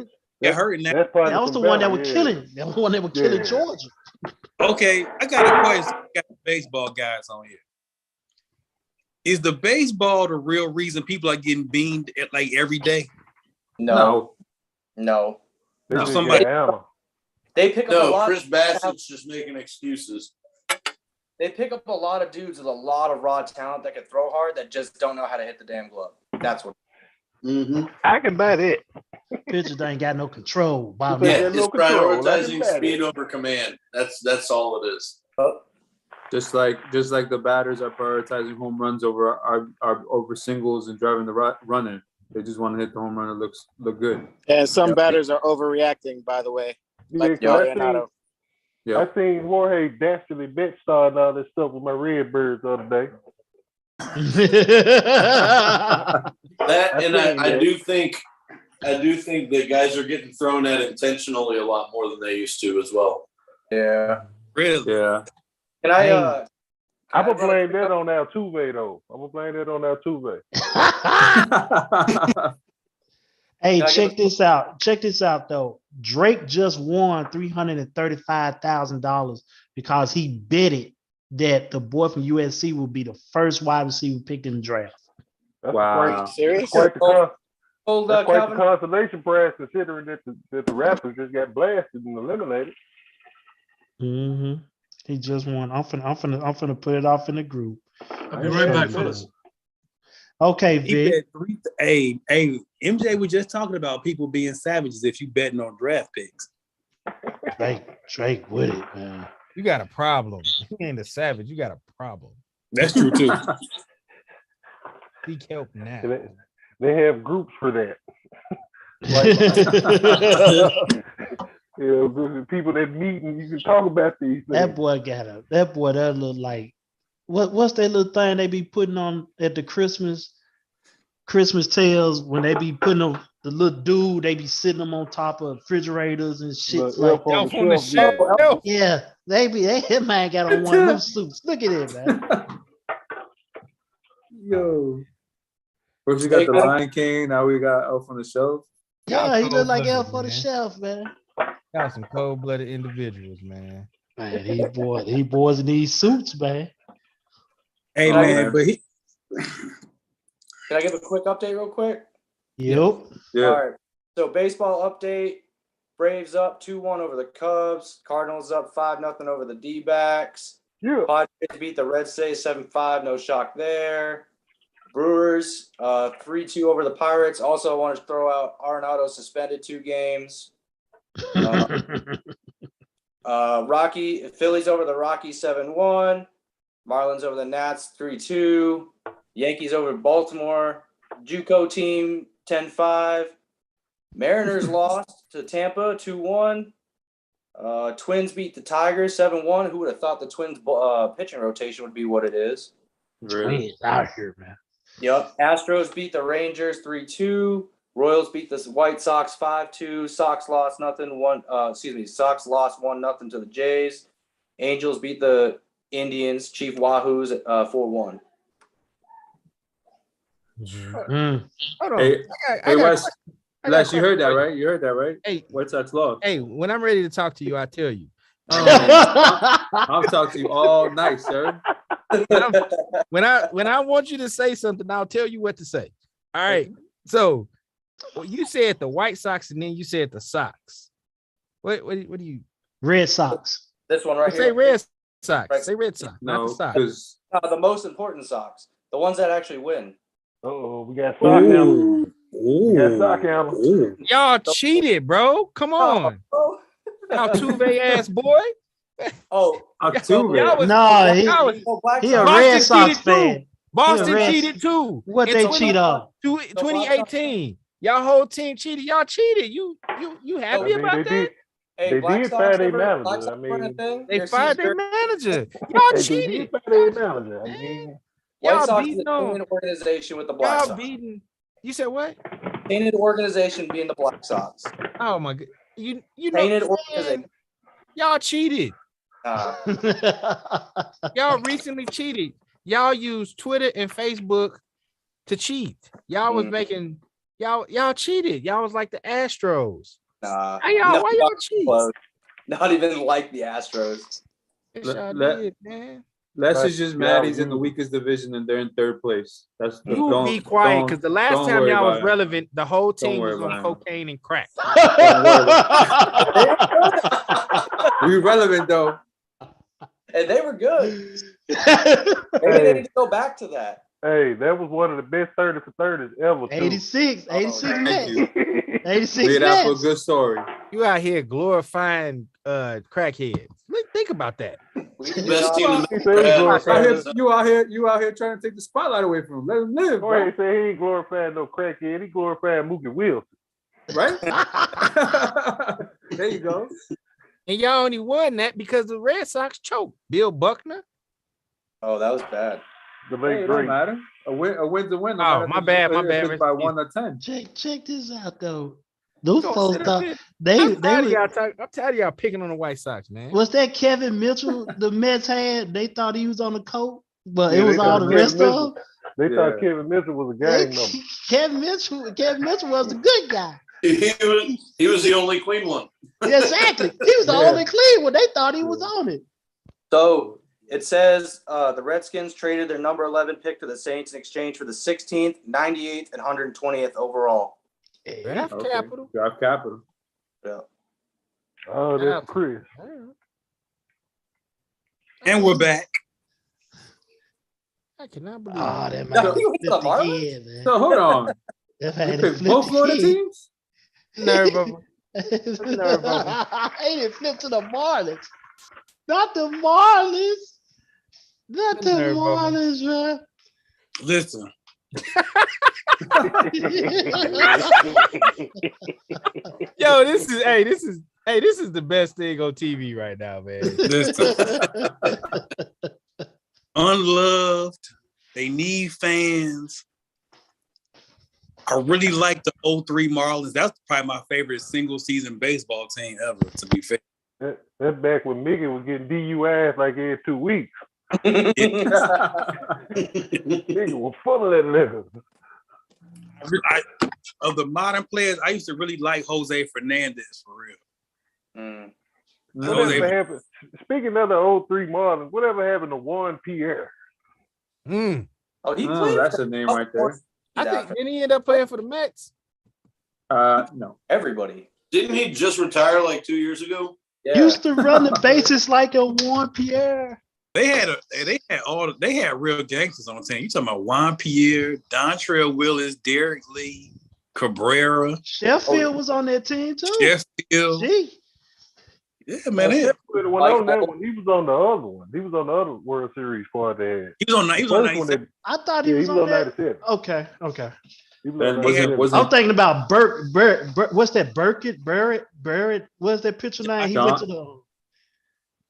hurt in that. That was the one that was killing. That was the one that was killing Georgia. Okay, I got a question. I got baseball guys on here. Is the baseball the real reason people are getting beamed at like every day? No. They No, just somebody- get hammered. They pick up a No, lot. Chris Bassett's just making excuses. They pick up a lot of dudes with a lot of raw talent that can throw hard that just don't know how to hit the damn glove. That's what. Mm-hmm. I can buy that. Pitchers ain't got no control. Bob. Yeah, Yeah, got no it's control. I can prioritizing bet speed it. over command. That's all it is. Just like the batters are prioritizing home runs over over singles and driving the run in. They just want to hit the home run that look good. And some batters are overreacting, by the way. Yeah, Like 'cause Arenado. Yeah. I seen Jorge Dastardly Betstar and all this stuff with my Redbirds the other day. That I and seen I that. do think that guys are getting thrown at intentionally a lot more than they used to as well. Yeah. Really? Yeah. Can I? Hey. I'm gonna blame that on Altuve though. I'm gonna blame that on Altuve. Hey, Can I check give this out. Check this out though. Drake just won $335,000 because he betted that the boy from USC will be the first wide receiver picked in the draft. That's Wow. Serious? quite the Hold Calvin. consolation prize considering that the Raptors just got blasted and eliminated. Mm-hmm. He just won. I'm finna put it off in the group. I'll be right back, fellas. Okay, He Vic. bet hey, MJ was just talking about people being savages if you betting on draft picks. Drake with it, man. You got a problem. You ain't a savage. You got a problem. That's true too. Seek help now. They have groups for that. People that meet and you can talk about these things. That boy that look like what's that little thing they be putting on at the Christmas tales when they be putting on the little dude, they be sitting them on top of refrigerators and shit The like elf on that. the Elf on the shelf, shelf. Yeah, that man got on one of them suits. Look at it, man. Yo. First we got the Lion King, now we got Elf on the Shelf. Yeah, he look like cold-blooded, Elf on the man. Shelf, man. Y'all some cold-blooded individuals, man. Man, these boys in these suits, man. Hey Oh, man, man. but he Can I give a quick update real quick? Yep. Yeah. All right. So baseball update. Braves up 2-1 over the Cubs. Cardinals up 5-0 over the D-backs. Yeah. Padres beat the Red Sox 7-5. No shock there. Brewers 3-2 over the Pirates. Also, I want to throw out Arenado suspended 2 games. Phillies over the Rockies 7-1. Marlins over the Nats 3-2. Yankees over Baltimore. JUCO team 10-5. Mariners lost to Tampa 2-1. Twins beat the Tigers 7-1. Who would have thought the Twins pitching rotation would be what it is? Really? Twins out here, man. Yep. Astros beat the Rangers 3-2. Royals beat the White Sox 5-2. Sox lost 1-0 to the Jays. Angels beat the Indians, Chief Wahoos 4-1. Mm. Hold on. Hey, I got Wes, I got Les, you a heard that, question. right? You heard that, right? Hey, White Sox lost. hey, when I'm ready to talk to you, I tell you. I'll talk to you all night, sir. When I want you to say something, I'll tell you what to say. All right. So you said the White Sox and then you said the Sox. What do you Red Sox. This one right say? here. Red Sox. Right. Say Red Sox, not No, the Sox. because The most important Sox. The ones that actually win. Oh, we got sock now. We got sock now. Y'all cheated, bro. Come on. Oh. Altuve ass boy. Oh. Altuve. Y'all was- No, he a Boston Red Sox cheated too. fan. Boston Red- cheated too. What In they cheat on? 2018. Y'all whole team cheated. Y'all cheated. You happy about that? Hey, They Black did Sox fire their never- manager. Black Sox I mean, run a thing. They Your fired their season- manager. Y'all They cheated. did fire their manager. I mean, White Y'all Sox is beating a on. tainted organization with the Black Y'all Sox. beating. You said what? Tainted organization being the Black Sox. Oh my god. You know Tainted man, organization. y'all cheated. Y'all recently cheated. Y'all used Twitter and Facebook to cheat. Y'all was making y'all cheated. Y'all was like the Astros. Nah. Why y'all cheat? Close. Not even like the Astros. Yes, Let- y'all let- did, man. Let's Like, is just yeah, mad he's in the you- weakest division and they're in third place. That's You be quiet because the last don't time worry y'all was about it. relevant, the whole team worry was on about him. cocaine and crack. Don't worry We relevant though. And they were good. Maybe they need to go back to that. Hey, that was one of the best 30 for 30s ever. Too. 86 thank Mets. you. 86 Leave that for a Mets. good story. You out here glorifying crackheads. Think about that. We did Best not- team He to said he glorified. You out here trying to take the spotlight away from him. Let him live, Go ahead, say he ain't glorifying no crackhead. He glorifying Mookie Wilson. right? There you go. And y'all only won that because the Red Sox choked. Bill Buckner. Oh, that was bad. The Hey, late it don't great. matter. A win's a win. No Oh, matter my if bad, my if bad. it's by 1 or 10. Check this out though. Those Gonna folks sit up thought here. they I'm tired of were, I'm tired of y'all picking on the White Sox, man. was that Kevin Mitchell the Mets had? They thought he was on the coat, but Yeah, it was they all thought the Kevin rest of Mitchell- them. They Yeah. thought Kevin Mitchell was a gang number. Kevin Mitchell was the good guy. He was the only clean one. Yeah, exactly. He was the Yeah. only clean one. They thought he was on it. So it says the Redskins traded their number 11 pick to the Saints in exchange for the 16th, 98th, and 120th overall. Draft Okay. capital. Draft capital. Yeah. Oh, that's Chris. And we're back. I cannot believe Oh, it. that No, might he was have the flipped Marlins? again, man. So hold on. That You had picked flipped both Florida again. teams? Nerve of him. nerve of I didn't flip to the Marlins. Not the Marlins. Not the Nerve of 'em. Marlins, man. Listen, Yo, this is the best thing on TV right now, man. listen. Unloved. They need fans. I really like the 03 Marlins. That's probably my favorite single season baseball team ever, to be fair. That's back when Mickey was getting DUIs like every 2 weeks. Nigga was full of that liquor. Of the modern players, I used to really like Jose Fernandez for real. Mm. Whatever happened? Speaking of the 03 Marlins, whatever happened to Juan Pierre? Mm. Oh, he Oh, played. that's a name right there. I think didn't he end up playing for the Mets? No. Everybody. Didn't he just retire like 2 years ago? Yeah. Used to run the bases like a Juan Pierre. They had real gangsters on the team. You talking about Juan Pierre, Dontrell Willis, Derek Lee, Cabrera, Sheffield was on that team too. Sheffield. Gee. Yeah, man. When on that one, he was on the other one. He was on the other World Series squad they had. He was on The 97. that- I thought yeah, he was on that. 97. Okay. He was And on was 97. it- was I'm thinking about Burke. What's that? Barrett. What's that pitcher name? He John- went to the.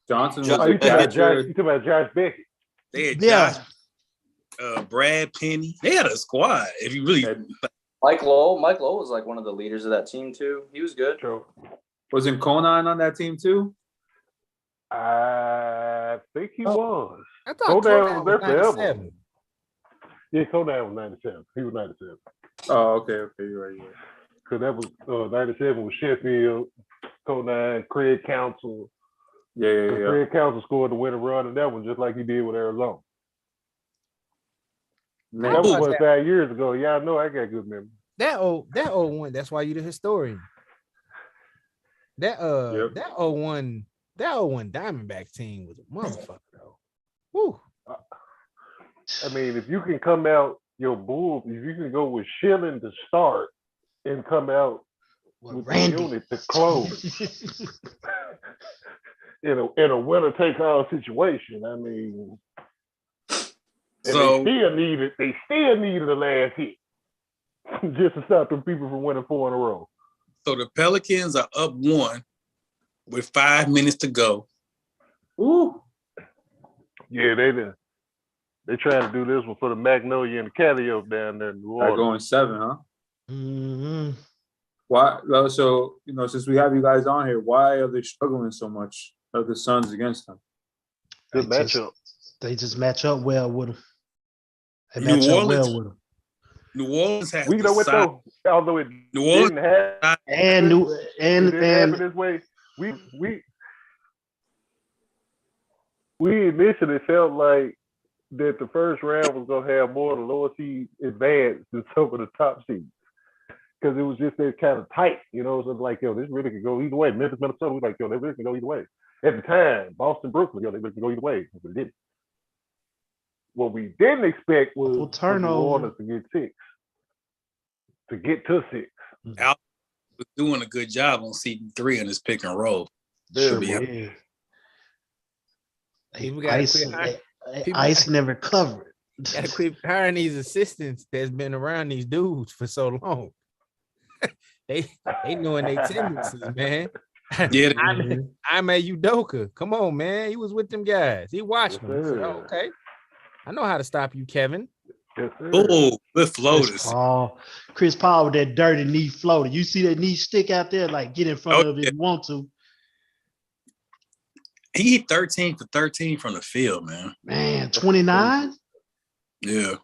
Johnson was Oh, Oh, the you talking about catcher. Josh Beckett? They had Yeah. Josh, Brad Penny. They had a squad. If you really, Mike Lowell. Mike Lowell was like one of the leaders of that team too. He was good. Sure. Wasn't Conan on that team too? I think he was. I thought Conan was Conan there was forever. 97. Yeah, Conan was 97. He was 97. Oh, okay, you're right. Because that was 97 was Sheffield, Conan, Craig Counsell. Yeah. Craig Counsell scored the winning run, and that was just like he did with Arizona. Man, That was watched what, 5 years ago. Y'all know I got good memory. That old one. That's why you the historian. That Yep. that 01 Diamondbacks team was a motherfucker though. Woo. I mean, if you can come out your Bulls, if you can go with Schilling to start and come out with the Randy. unit to close in a winner take all situation, I mean, and So- they still needed a last hit just to stop them people from winning 4 in a row. so the Pelicans are up 1 with 5 minutes to go. Ooh. Yeah, they trying to do this one for the Magnolia and the Catio down there in New They're Orleans. going 7, huh? Mhm. Why? Well, so since we have you guys on here, why are they struggling so much? Are the Suns against them? Good They just- matchup. They just match up well with them. They New match up Orleans- well with them. New Orleans has We the know what side. though, although it New Orleans didn't have And it didn't happen and this way. We we initially felt like that the first round was gonna have more of the lower seed advance than some of the top seeds. Because it was just that kind of tight, you know, so like, yo, this really could go either way. Memphis, Minnesota, we like, yo, they really can go either way. At the time, Boston, Brooklyn, yo, they really can go either way, but it didn't. What we didn't expect was Couple for New turnover. Orleans to get six, to get to six. Al was doing a good job on season 3 on his pick and roll. Very Should be well. Yeah. People gotta quit hiring. People Ice never covered. gotta quit hiring these assistants that's been around these dudes for so long. they knowing their tendencies, man. Yeah, I'm a Udoka. Come on, man. He was with them guys. He watched them. He said, sir. "Oh, okay, I know how to stop you, Kevin." Yes, sir. oh, good Chris floaters. Paul with that dirty knee floater. You see that knee stick out there? Like, get in front Oh, of it if you want to. He 13 for 13 from the field, man. Man, 29? Yeah.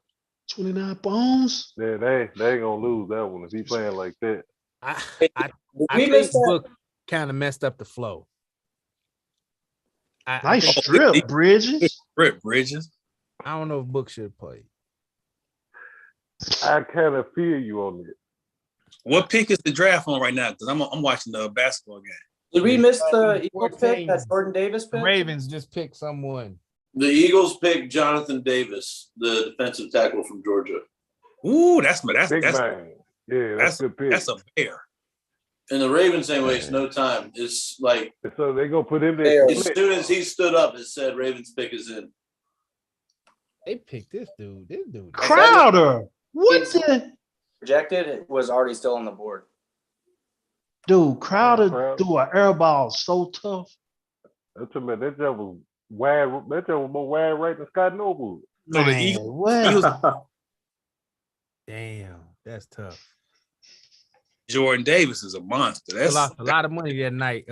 29 bones? Yeah, they ain't gonna lose that one if he playing like that. I We think missed that. Book kind of messed up the flow. I Nice think- strip, Bridges. Rip Bridges. I don't know if Book should play. I kind of feel you on it. What pick is the draft on right now? Because I'm watching the basketball game. Did we miss the Eagles 14. pick? That Jordan Davis The pick? Ravens just picked someone. The Eagles picked Jonathan Davis, the defensive tackle from Georgia. Ooh, that's Big man. Yeah, that's a good pick. that's a bear. And the Ravens ain't waste no time. It's like So they gonna put him there. as soon as he stood up, it said Ravens pick is in. They picked this dude. This dude. Crowder. What the? Projected, it was already still on the board. Dude, Crowder Crowder. threw an air ball so tough. That's a man. That job was wide. That job was more wide right than Scott Norwood. So the Man, Eagles, what? Damn, that's tough. Jordan Davis is a monster. They That's lost a lot of money that night.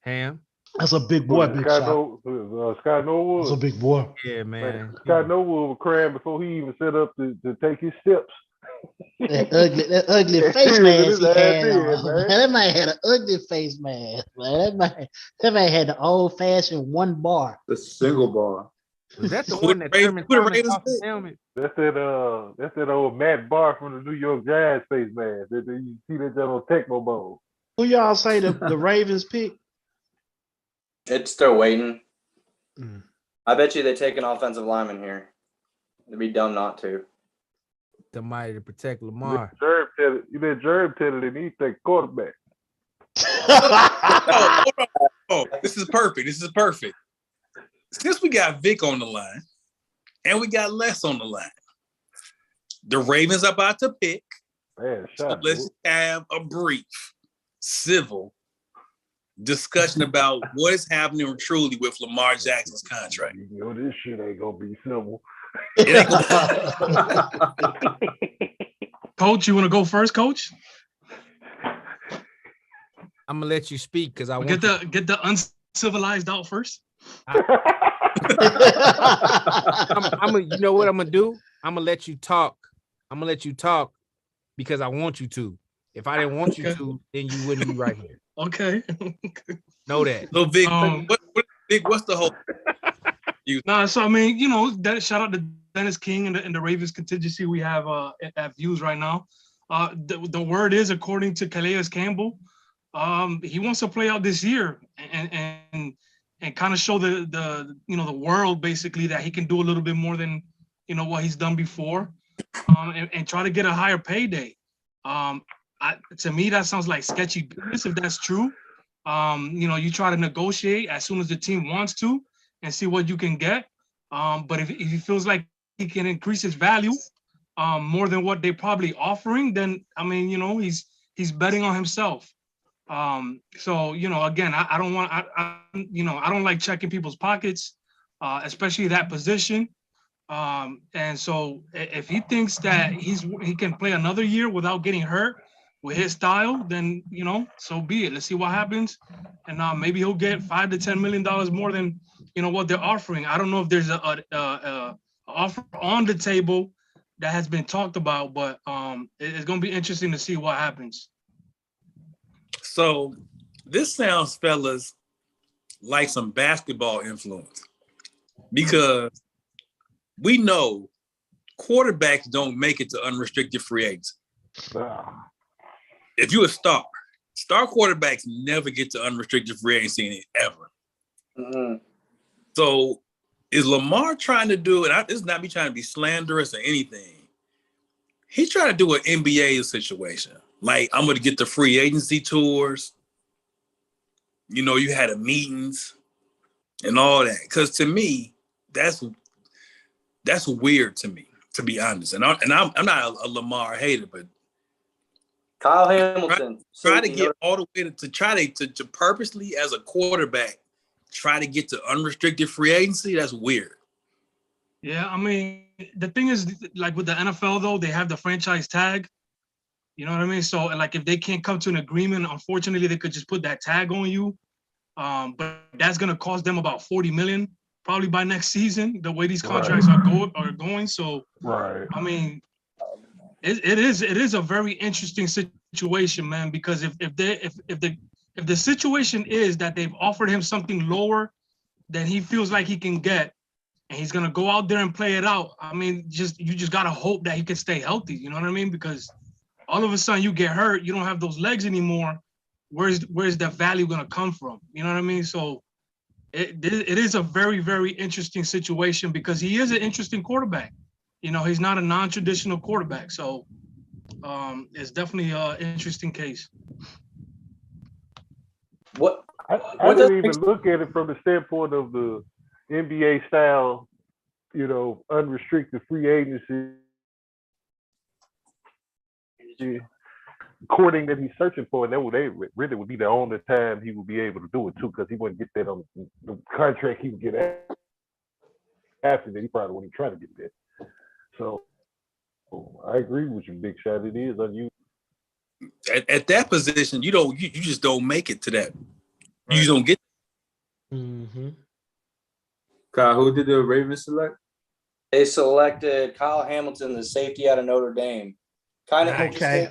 Ham. That's a big boy, big Scott, shot. Scott Norwood. That's a big boy. Yeah, man. Scott Norwood was crying before he even set up to take his steps. That ugly face Yeah, mask he his had idea, on. man. That man had an ugly face mask, man. That man had the old fashioned one bar. The single bar. Was that the Who one the that Ravens- Thurman who the Thomas Ravens off his picked? helmet? That's that old Matt Barr from the New York Giants face mask. You see that on Tecmo Bowl. Who y'all say the Ravens pick? It's still waiting. Mm. I bet you they take an offensive lineman here. It'd be dumb not to. Somebody to protect Lamar. Jerm tell it they need to take quarterback. hold on. Oh, this is perfect. This is perfect. Since we got Vic on the line and we got Les on the line, the Ravens are about to pick. Man, So shot. let's have a brief, civil discussion about what is happening truly with Lamar Jackson's contract. You know this shit ain't gonna be simple. It ain't gonna Coach, you want to go first, Coach? I'm gonna let you speak because I want Get the uncivilized out first. I'm you know what I'm gonna do? I'm gonna let you talk. I'm gonna let you talk because I want you to. If I didn't want you Okay. to, then you wouldn't be right here. Okay. Know that. So Vic, Um, Vic, what's the whole? Nah, so I mean, you know, that shout out to Dennis King and the Ravens contingency we have at Views right now. The word is, according to Calais Campbell, he wants to play out this year and kind of show the the world basically that he can do a little bit more than what he's done before, and try to get a higher payday. To me, that sounds like sketchy business if that's true. You try to negotiate as soon as the team wants to and see what you can get. But if he feels like he can increase his value more than what they're probably offering, then I mean, he's betting on himself. So again, I don't want I don't like checking people's pockets, especially that position. And so if he thinks that he can play another year without getting hurt with his style, then so be it. Let's see what happens, and maybe he'll get $5 to $10 million more than what they're offering. I don't know if there's a offer on the table that has been talked about, but it's going to be interesting to see what happens. So this sounds, fellas, like some basketball influence because we know quarterbacks don't make it to unrestricted free agency. If you're a star quarterbacks never get to unrestricted free agency ever. Mm-hmm. So is Lamar trying to do, and this is not me trying to be slanderous or anything, he's trying to do an NBA situation. Like, I'm going to get the free agency tours. You know, you had the meetings and all that. Because to me, that's weird to me, to be honest. And I'm not a Lamar hater, but Kyle Hamilton. Try to get all the way to try to purposely, as a quarterback, try to get to unrestricted free agency. That's weird. Yeah, I mean, the thing is, like with the NFL though, they have the franchise tag. You know what I mean? So, like, if they can't come to an agreement, unfortunately, they could just put that tag on you. But that's gonna cost them about $40 million probably by next season. The way these contracts are going. So, I mean, it is a very interesting situation, man. Because if the situation is that they've offered him something lower than he feels like he can get, and he's gonna go out there and play it out. I mean, you just gotta hope that he can stay healthy. You know what I mean? Because all of a sudden you get hurt, you don't have those legs anymore. Where's the value gonna come from? You know what I mean? So it is a very, very interesting situation because he is an interesting quarterback. You know, he's not a non-traditional quarterback. So it's definitely an interesting case. I didn't even look at it from the standpoint of the NBA style, you know, unrestricted free agency courting that he's searching for, and that would really would be the only time he would be able to do it too, because he wouldn't get that on the contract he would get after that. He probably wouldn't try to get that. So I agree with you, Big Shot. It is unusual. At that position, you just don't make it to that. You just don't get. Mm-hmm. Kyle, who did the Ravens select? They selected Kyle Hamilton, the safety out of Notre Dame. Kind of Okay.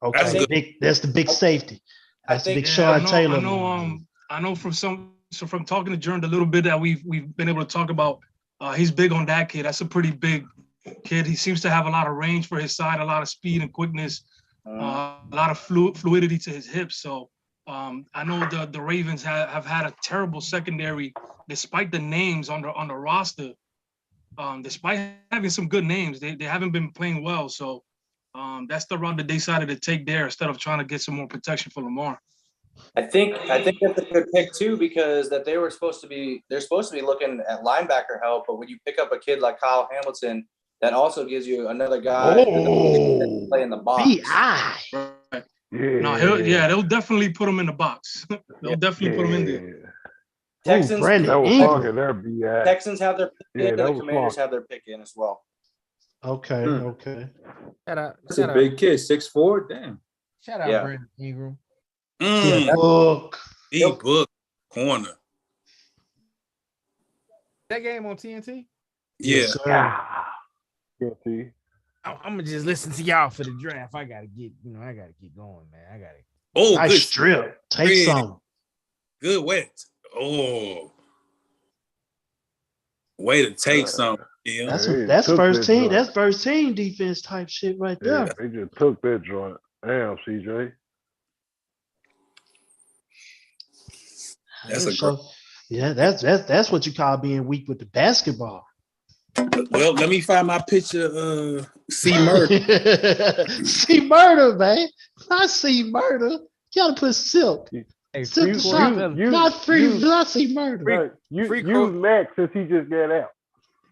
That's That's the big safety. That's the big Yeah, Sean Taylor. I know from talking to Jordan a little bit that we've been able to talk about. He's big on that kid. That's a pretty big kid. He seems to have a lot of range for his side, a lot of speed and quickness, a lot of fluidity to his hips. So I know the Ravens have had a terrible secondary, despite the names on the roster. Despite having some good names, they haven't been playing well. So that's the route that they decided to take there instead of trying to get some more protection for Lamar. I think that's a good pick too, because they're supposed to be looking at linebacker help, but when you pick up a kid like Kyle Hamilton, that also gives you another guy to play in the box. Right. No, they'll definitely put him in the box. They'll definitely put him in there. Texans, Texans have their pick in, and the Commanders have their pick in as well. Okay. That's a big kid, 6'4". Damn. Shout out Brandon Ingram. Book corner. That game on TNT? Yeah. TNT. I'm gonna just listen to y'all for the draft. I gotta get going, man. Nice good strip. Take some. Good wet. Oh. Way to take some. Yeah. That's first team. That's first team defense type shit right there. Yeah, they just took that joint. Damn, CJ. That's what you call being weak with the basketball. Well, let me find my picture. C Murder. C Murder, man. Not C Murder. You gotta put Silk. Hey, Silk the shot. Not C Murder. Use Max since he just got out.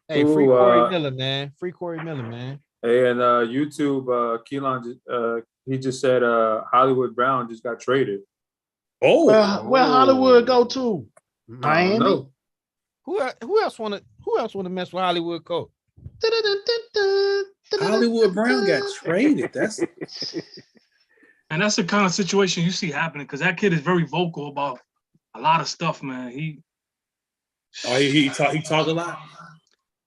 Hey, free Corey Miller, man. Free Corey Miller, man. Hey, and YouTube, Keelan, he just said Hollywood Brown just got traded. Oh, where Hollywood go to? Miami. Who else want to mess with Hollywood coach? Hollywood Brown got traded. And that's the kind of situation you see happening because that kid is very vocal about a lot of stuff, man. He talk a lot.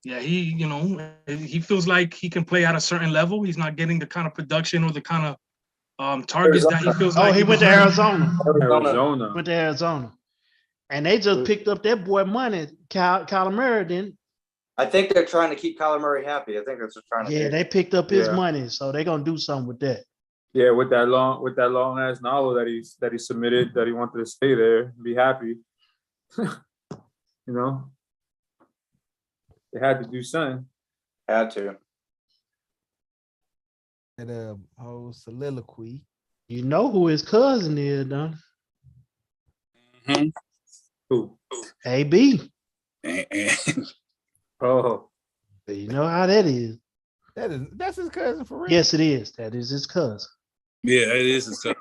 Yeah, he feels like he can play at a certain level. He's not getting the kind of production or the kind of targets that he feels like. He went to Arizona. Arizona. Went to Arizona. And they just picked up that boy money, Kyler Murray didn't. I think they're trying to keep Kyler Murray happy. I think that's what they're trying to do. Yeah, they picked up his Yeah. money, so they're gonna do something with that. Yeah, with that long ass novel that he submitted, that he wanted to stay there, be happy. You know, they had to do something. Had to. That whole soliloquy. You know who his cousin is, don't Mhm. Who? AB. And Oh, You know how that is. That's his cousin for real. Yes, it is. That is his cousin. yeah, it is. His cousin.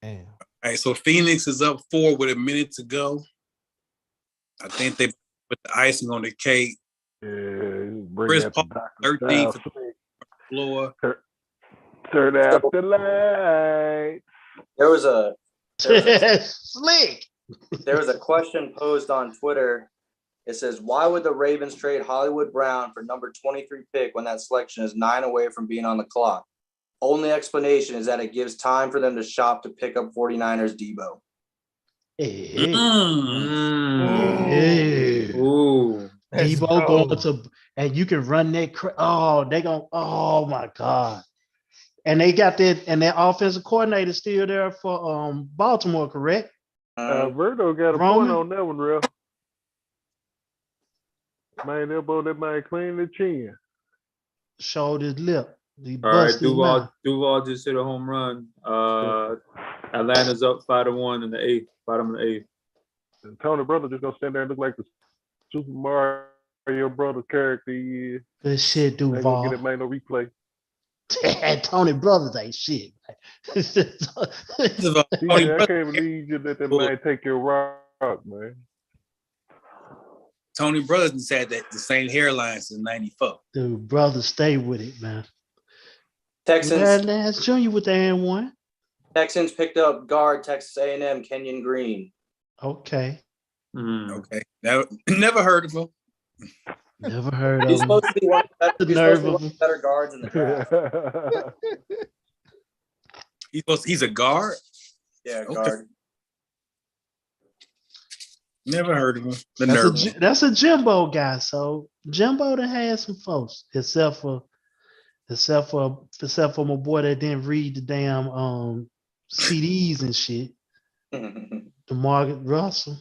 Damn. All right, so Phoenix is up 4 with a minute to go. I think they put the icing on the cake. Yeah, bring Chris that Paul, to Dr. 13 for Styles. the floor. Turn out the lights. There was a Slick. there was a question posed on Twitter. It says, why would the Ravens trade Hollywood Brown for number 23 pick when that selection is 9 away from being on the clock? Only explanation is that it gives time for them to shop to pick up 49ers Debo. Hey. Mm. ooh. Let's Debo go. going to, and you can run that. Oh my God. And they got that, and their offensive coordinator still there for Baltimore, correct? Verdo got a Roman? point on that one, real. Man, elbow that man clean the chin. Showed his lip. He All right, busted his mouth. Duval just hit a home run. Atlanta's up 5-1 in the 8th, bottom of the 8th. And Tony Brother just gonna stand there and look like the Super Mario Brothers character he is. Good shit, Ain't gonna get Duval. it, man, no replay. Tony Brothers ain't shit. First of all, He Tony said, I Brothers, can't believe you let that Bull. man take your rock, man. Tony Brothers had the same hairline since '94. Dude, brother, stay with it, man. Texans Lance Jr. with the N1. Texans picked up guard Texas A&M Kenyon Green. Okay. Okay, never heard of him. Never heard He's of him. supposed to be one of The the nerve of him. better guards in the draft. He's a guard. Yeah, Okay. guard. Never heard of him. The nerve. That's a Jimbo guy. So Jimbo done had some folks, except for my boy that didn't read the damn CDs and shit. DeMarcus Russell.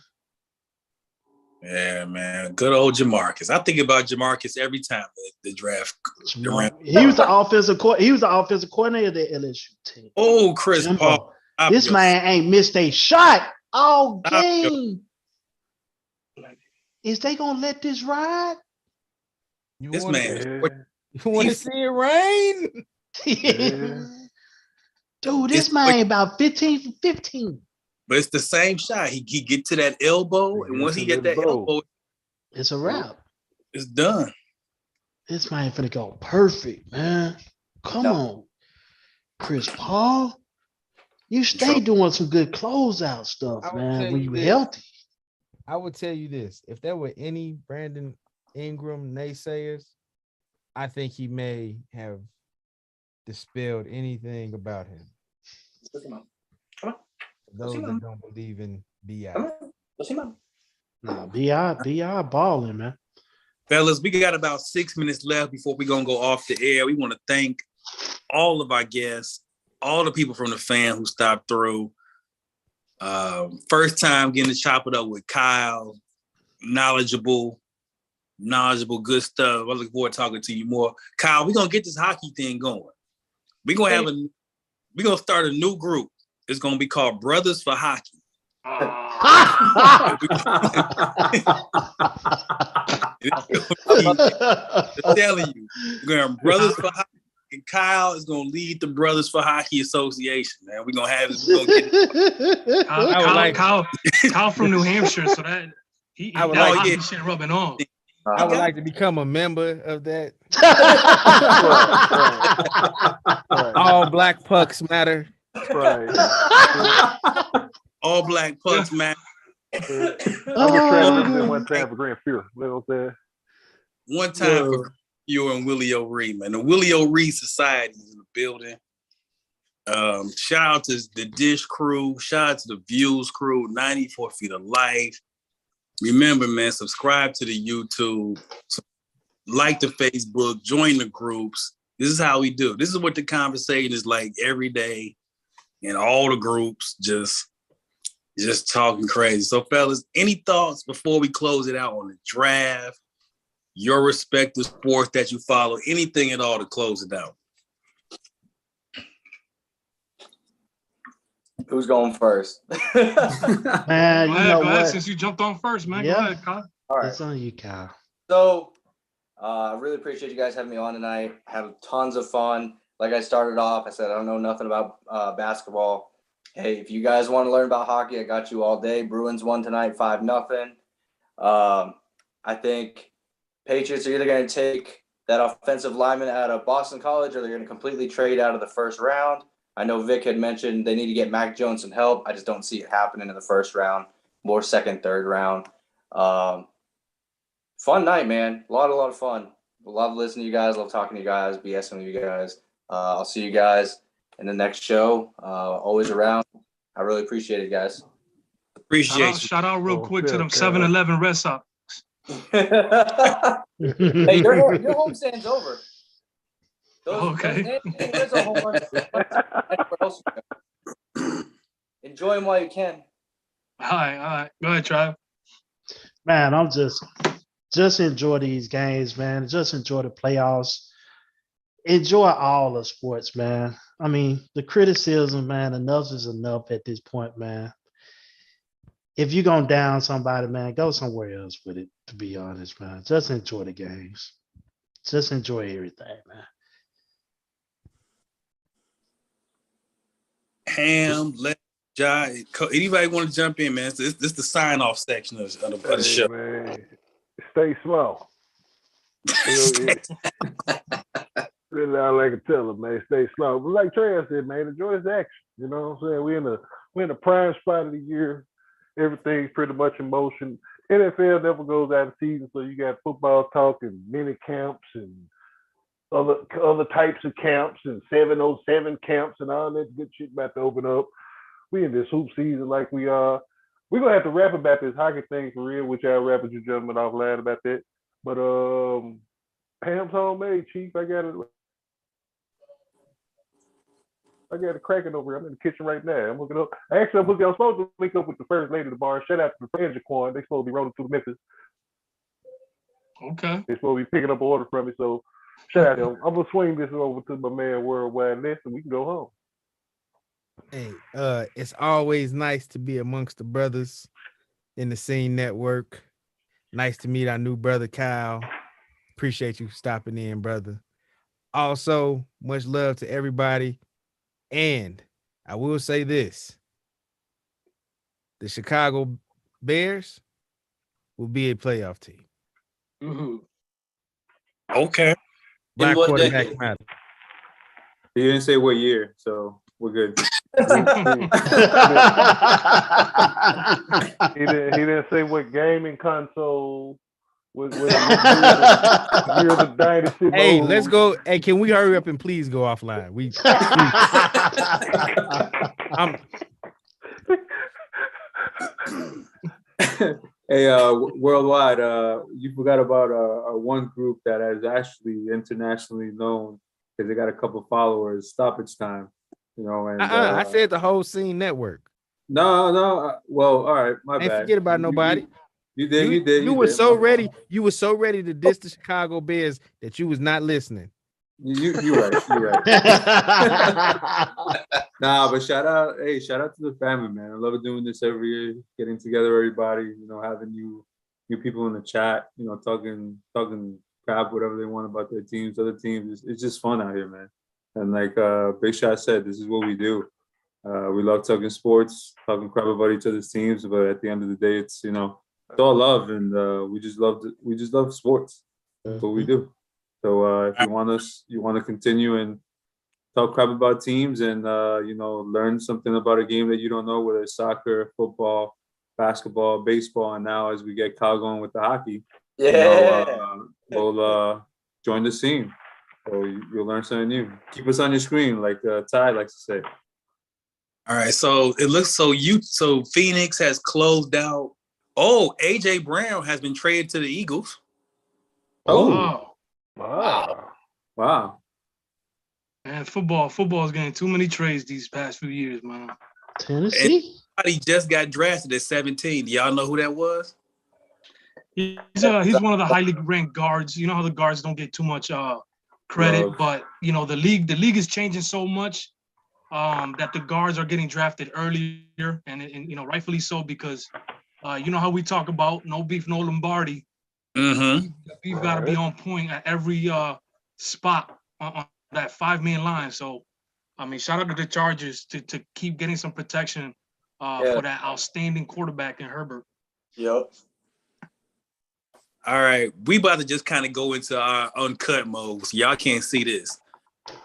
Yeah, man. Good old Jamarcus. I think about Jamarcus every time the draft. He was the offensive coordinator of the LSU team. Oh, Chris Jimbo. Paul. This man ain't missed a shot all Stop game. Is they gonna let this ride? This man. You want to see it rain? Dude, this man about 15 for 15. But it's the same shot. He get to that elbow, and once he get that elbow, it's a wrap. It's done. This man finna go perfect, man. Come on, Chris Paul. You stay doing some good closeout stuff, man. When you healthy. I would tell you this: if there were any Brandon Ingram naysayers, I think he may have dispelled anything about him. Those that don't believe in BI. Nah, BI balling, man. Fellas, we got about 6 minutes left before we're gonna go off the air. We want to thank all of our guests, all the people from the fan who stopped through. First time getting to chop it up with Kyle, knowledgeable, good stuff. I look forward to talking to you more. Kyle, we're gonna get this hockey thing going. We're gonna start a new group. It's gonna be called Brothers for Hockey. I'm telling you, we're gonna have Brothers for Hockey. And Kyle is gonna lead the Brothers for Hockey Association, man. We're gonna have it. We're gonna get Kyle from New Hampshire, so that I would that like hockey shit rubbing on. I would like to become a member of that. All black pucks matter. Right. All black pucks, man. I'm just trying to represent one time for Grand Fear. You know what I'm saying? One time for you and Willie O'Ree, man. The Willie O'Ree Society is in the building. Shout out to the Dish crew. Shout out to the Views crew. 94 Feet of Life. Remember, man, subscribe to the YouTube. Like the Facebook. Join the groups. This is how we do. This is what the conversation is like every day in all the groups. Just talking crazy. So, fellas, any thoughts before we close it out on the draft? Your respective sports that you follow, anything at all to close it out? Who's going first? Man, Go you ahead, know go ahead. what? Since you jumped on first, man. Yeah. Go ahead, Kyle. All right. It's on you, Kyle. So I really appreciate you guys having me on tonight. Have tons of fun. Like I started off, I said I don't know nothing about basketball. Hey, if you guys want to learn about hockey, I got you all day. Bruins won tonight 5-0. I think Patriots are either going to take that offensive lineman out of Boston College or they're going to completely trade out of the first round. I know Vic had mentioned they need to get Mac Jones some help. I just don't see it happening in the first round, more second, third round. Fun night, man. A lot of fun. Love listening to you guys. Love talking to you guys, BSing with you guys. I'll see you guys in the next show. Always around. I really appreciate it, guys. Appreciate you. Shout out real Oh, quick to yeah, them Kyle. 7-Eleven Red Sox. Hey, your homestand's over. Okay. There's a home run. Anywhere else you go. Enjoy them while you can. All right. Go ahead, Trav. Man, I'm just enjoy these games, man. Just enjoy the playoffs. Enjoy all the sports, man. I mean, the criticism, man, enough is enough at this point, man. If you're going to down somebody, man, go somewhere else with it, to be honest, man. Just enjoy the games. Just enjoy everything, man. Ham, Jai, anybody want to jump in, man? This is the sign-off section of the Hey, show. man, stay slow. Really, all I can tell them, man, stay slow. But like Trey said, man, enjoy this action. You know what I'm saying? We're in the prime spot of the year. Everything's pretty much in motion. NFL never goes out of season, so you got football talk and mini camps and other types of camps and 707 camps and all that good shit about to open up. We in this hoop season like we are. We're gonna have to rap about this hockey thing for real, which y'all rappers you jumping off loud about that. But Ham's homemade, Chief. I got it cracking over here. I'm in the kitchen right now. I'm hooking up. Actually, I'm supposed to link up with the first lady of the bar. Shout out to the friends of Quan. They supposed to be rolling through Memphis. Okay. They're supposed to be picking up an order from me. So shout out to them. I'm gonna swing this over to my man Worldwide Nest and we can go home. Hey, it's always nice to be amongst the brothers in the SCEN Network. Nice to meet our new brother Kyle. Appreciate you stopping in, brother. Also, much love to everybody. And I will say this: the Chicago Bears will be a playoff team. Mm-hmm. Okay. Black what quarterback decade? matter. He didn't say what year, so we're good. He didn't say what gaming console was year of the dynasty. Hey, mode. let's go. Hey, can we hurry up and please go offline? Hey, Worldwide, you forgot about our one group that is actually internationally known because they got a couple followers. Stoppage Time, you know. And I said the whole SCEN Network. No. Well, all right, my Ain't bad. forget about nobody. You did. You were so ready. You were so ready to diss the Chicago Bears that you was not listening. You're right. Nah, but shout out to the family, man. I love doing this every year, getting together everybody, you know, having you people in the chat, you know, talking crap, whatever they want about their teams, other teams. It's just fun out here, man. And like Big Shot said, this is what we do. We love talking sports, talking crap about each other's teams, but at the end of the day, it's, you know, it's all love, and we just love sports. That's what we do. So if you want to continue and talk crap about teams and you know, learn something about a game that you don't know, whether it's soccer, football, basketball, baseball, and now as we get Kyle going with the hockey, Yeah. you know, we'll join the scene. So you'll learn something new. Keep us on your screen, like Ty likes to say. All right, so it looks so Phoenix has closed out. Oh, AJ Brown has been traded to the Eagles. Oh, Wow. man, football is getting too many trades these past few years, man. Tennessee. He just got drafted at 17. Do y'all know who that was? He's one of the highly ranked guards. You know how the guards don't get too much credit, Love. but you know the league is changing so much that the guards are getting drafted earlier, and you know rightfully so because you know how we talk about no beef, no Lombardi. Mm-hmm. We've got to be on point at every spot on that 5-man line. So, I mean, shout out to the Chargers to keep getting some protection for that outstanding quarterback in Herbert. Yep. All right, we about to just kind of go into our uncut mode. So y'all can't see this.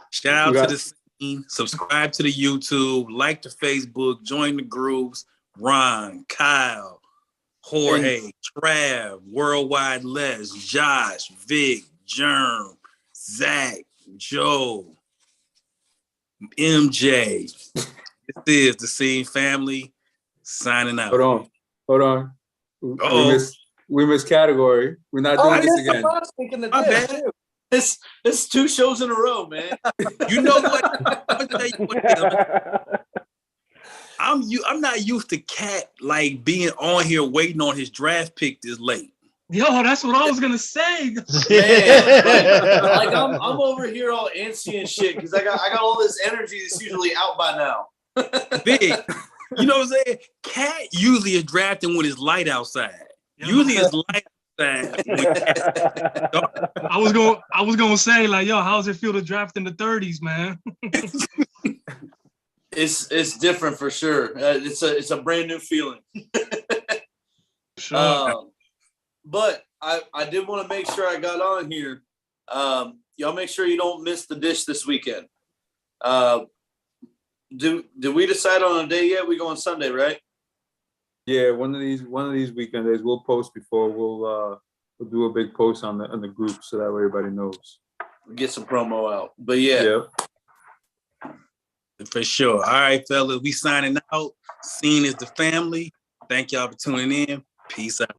Shout out to the scene, subscribe to the YouTube, like the Facebook, join the groups. Ron, Kyle, Jorge, Trav, Worldwide Les, Josh, Vic, Germ, Zach, Joe, MJ. This is the Scene family signing out. Hold on. We missed category. We're not doing this again. My bad. It's 2 shows in a row, man. You know what? I'm gonna tell you what, I'm not used to Cat like being on here waiting on his draft pick this late. Yo, that's what I was gonna say. Man, like I'm over here all antsy and shit because I got all this energy that's usually out by now. Big, you know what I'm saying? Cat usually is drafting when it's light outside. Usually it's light outside. I was gonna say like, yo, how's it feel to draft in the 30s, man? It's different for sure. It's a brand new feeling. Sure. But I did want to make sure I got on here. Y'all make sure you don't miss the dish this weekend. Did we decide on a day yet? We go on Sunday, right? Yeah, one of these weekend days we'll post before we'll do a big post on the group so that way everybody knows. Get some promo out. But yeah. For sure. All right, fellas, we signing out. Scene is the family. Thank y'all for tuning in. Peace out.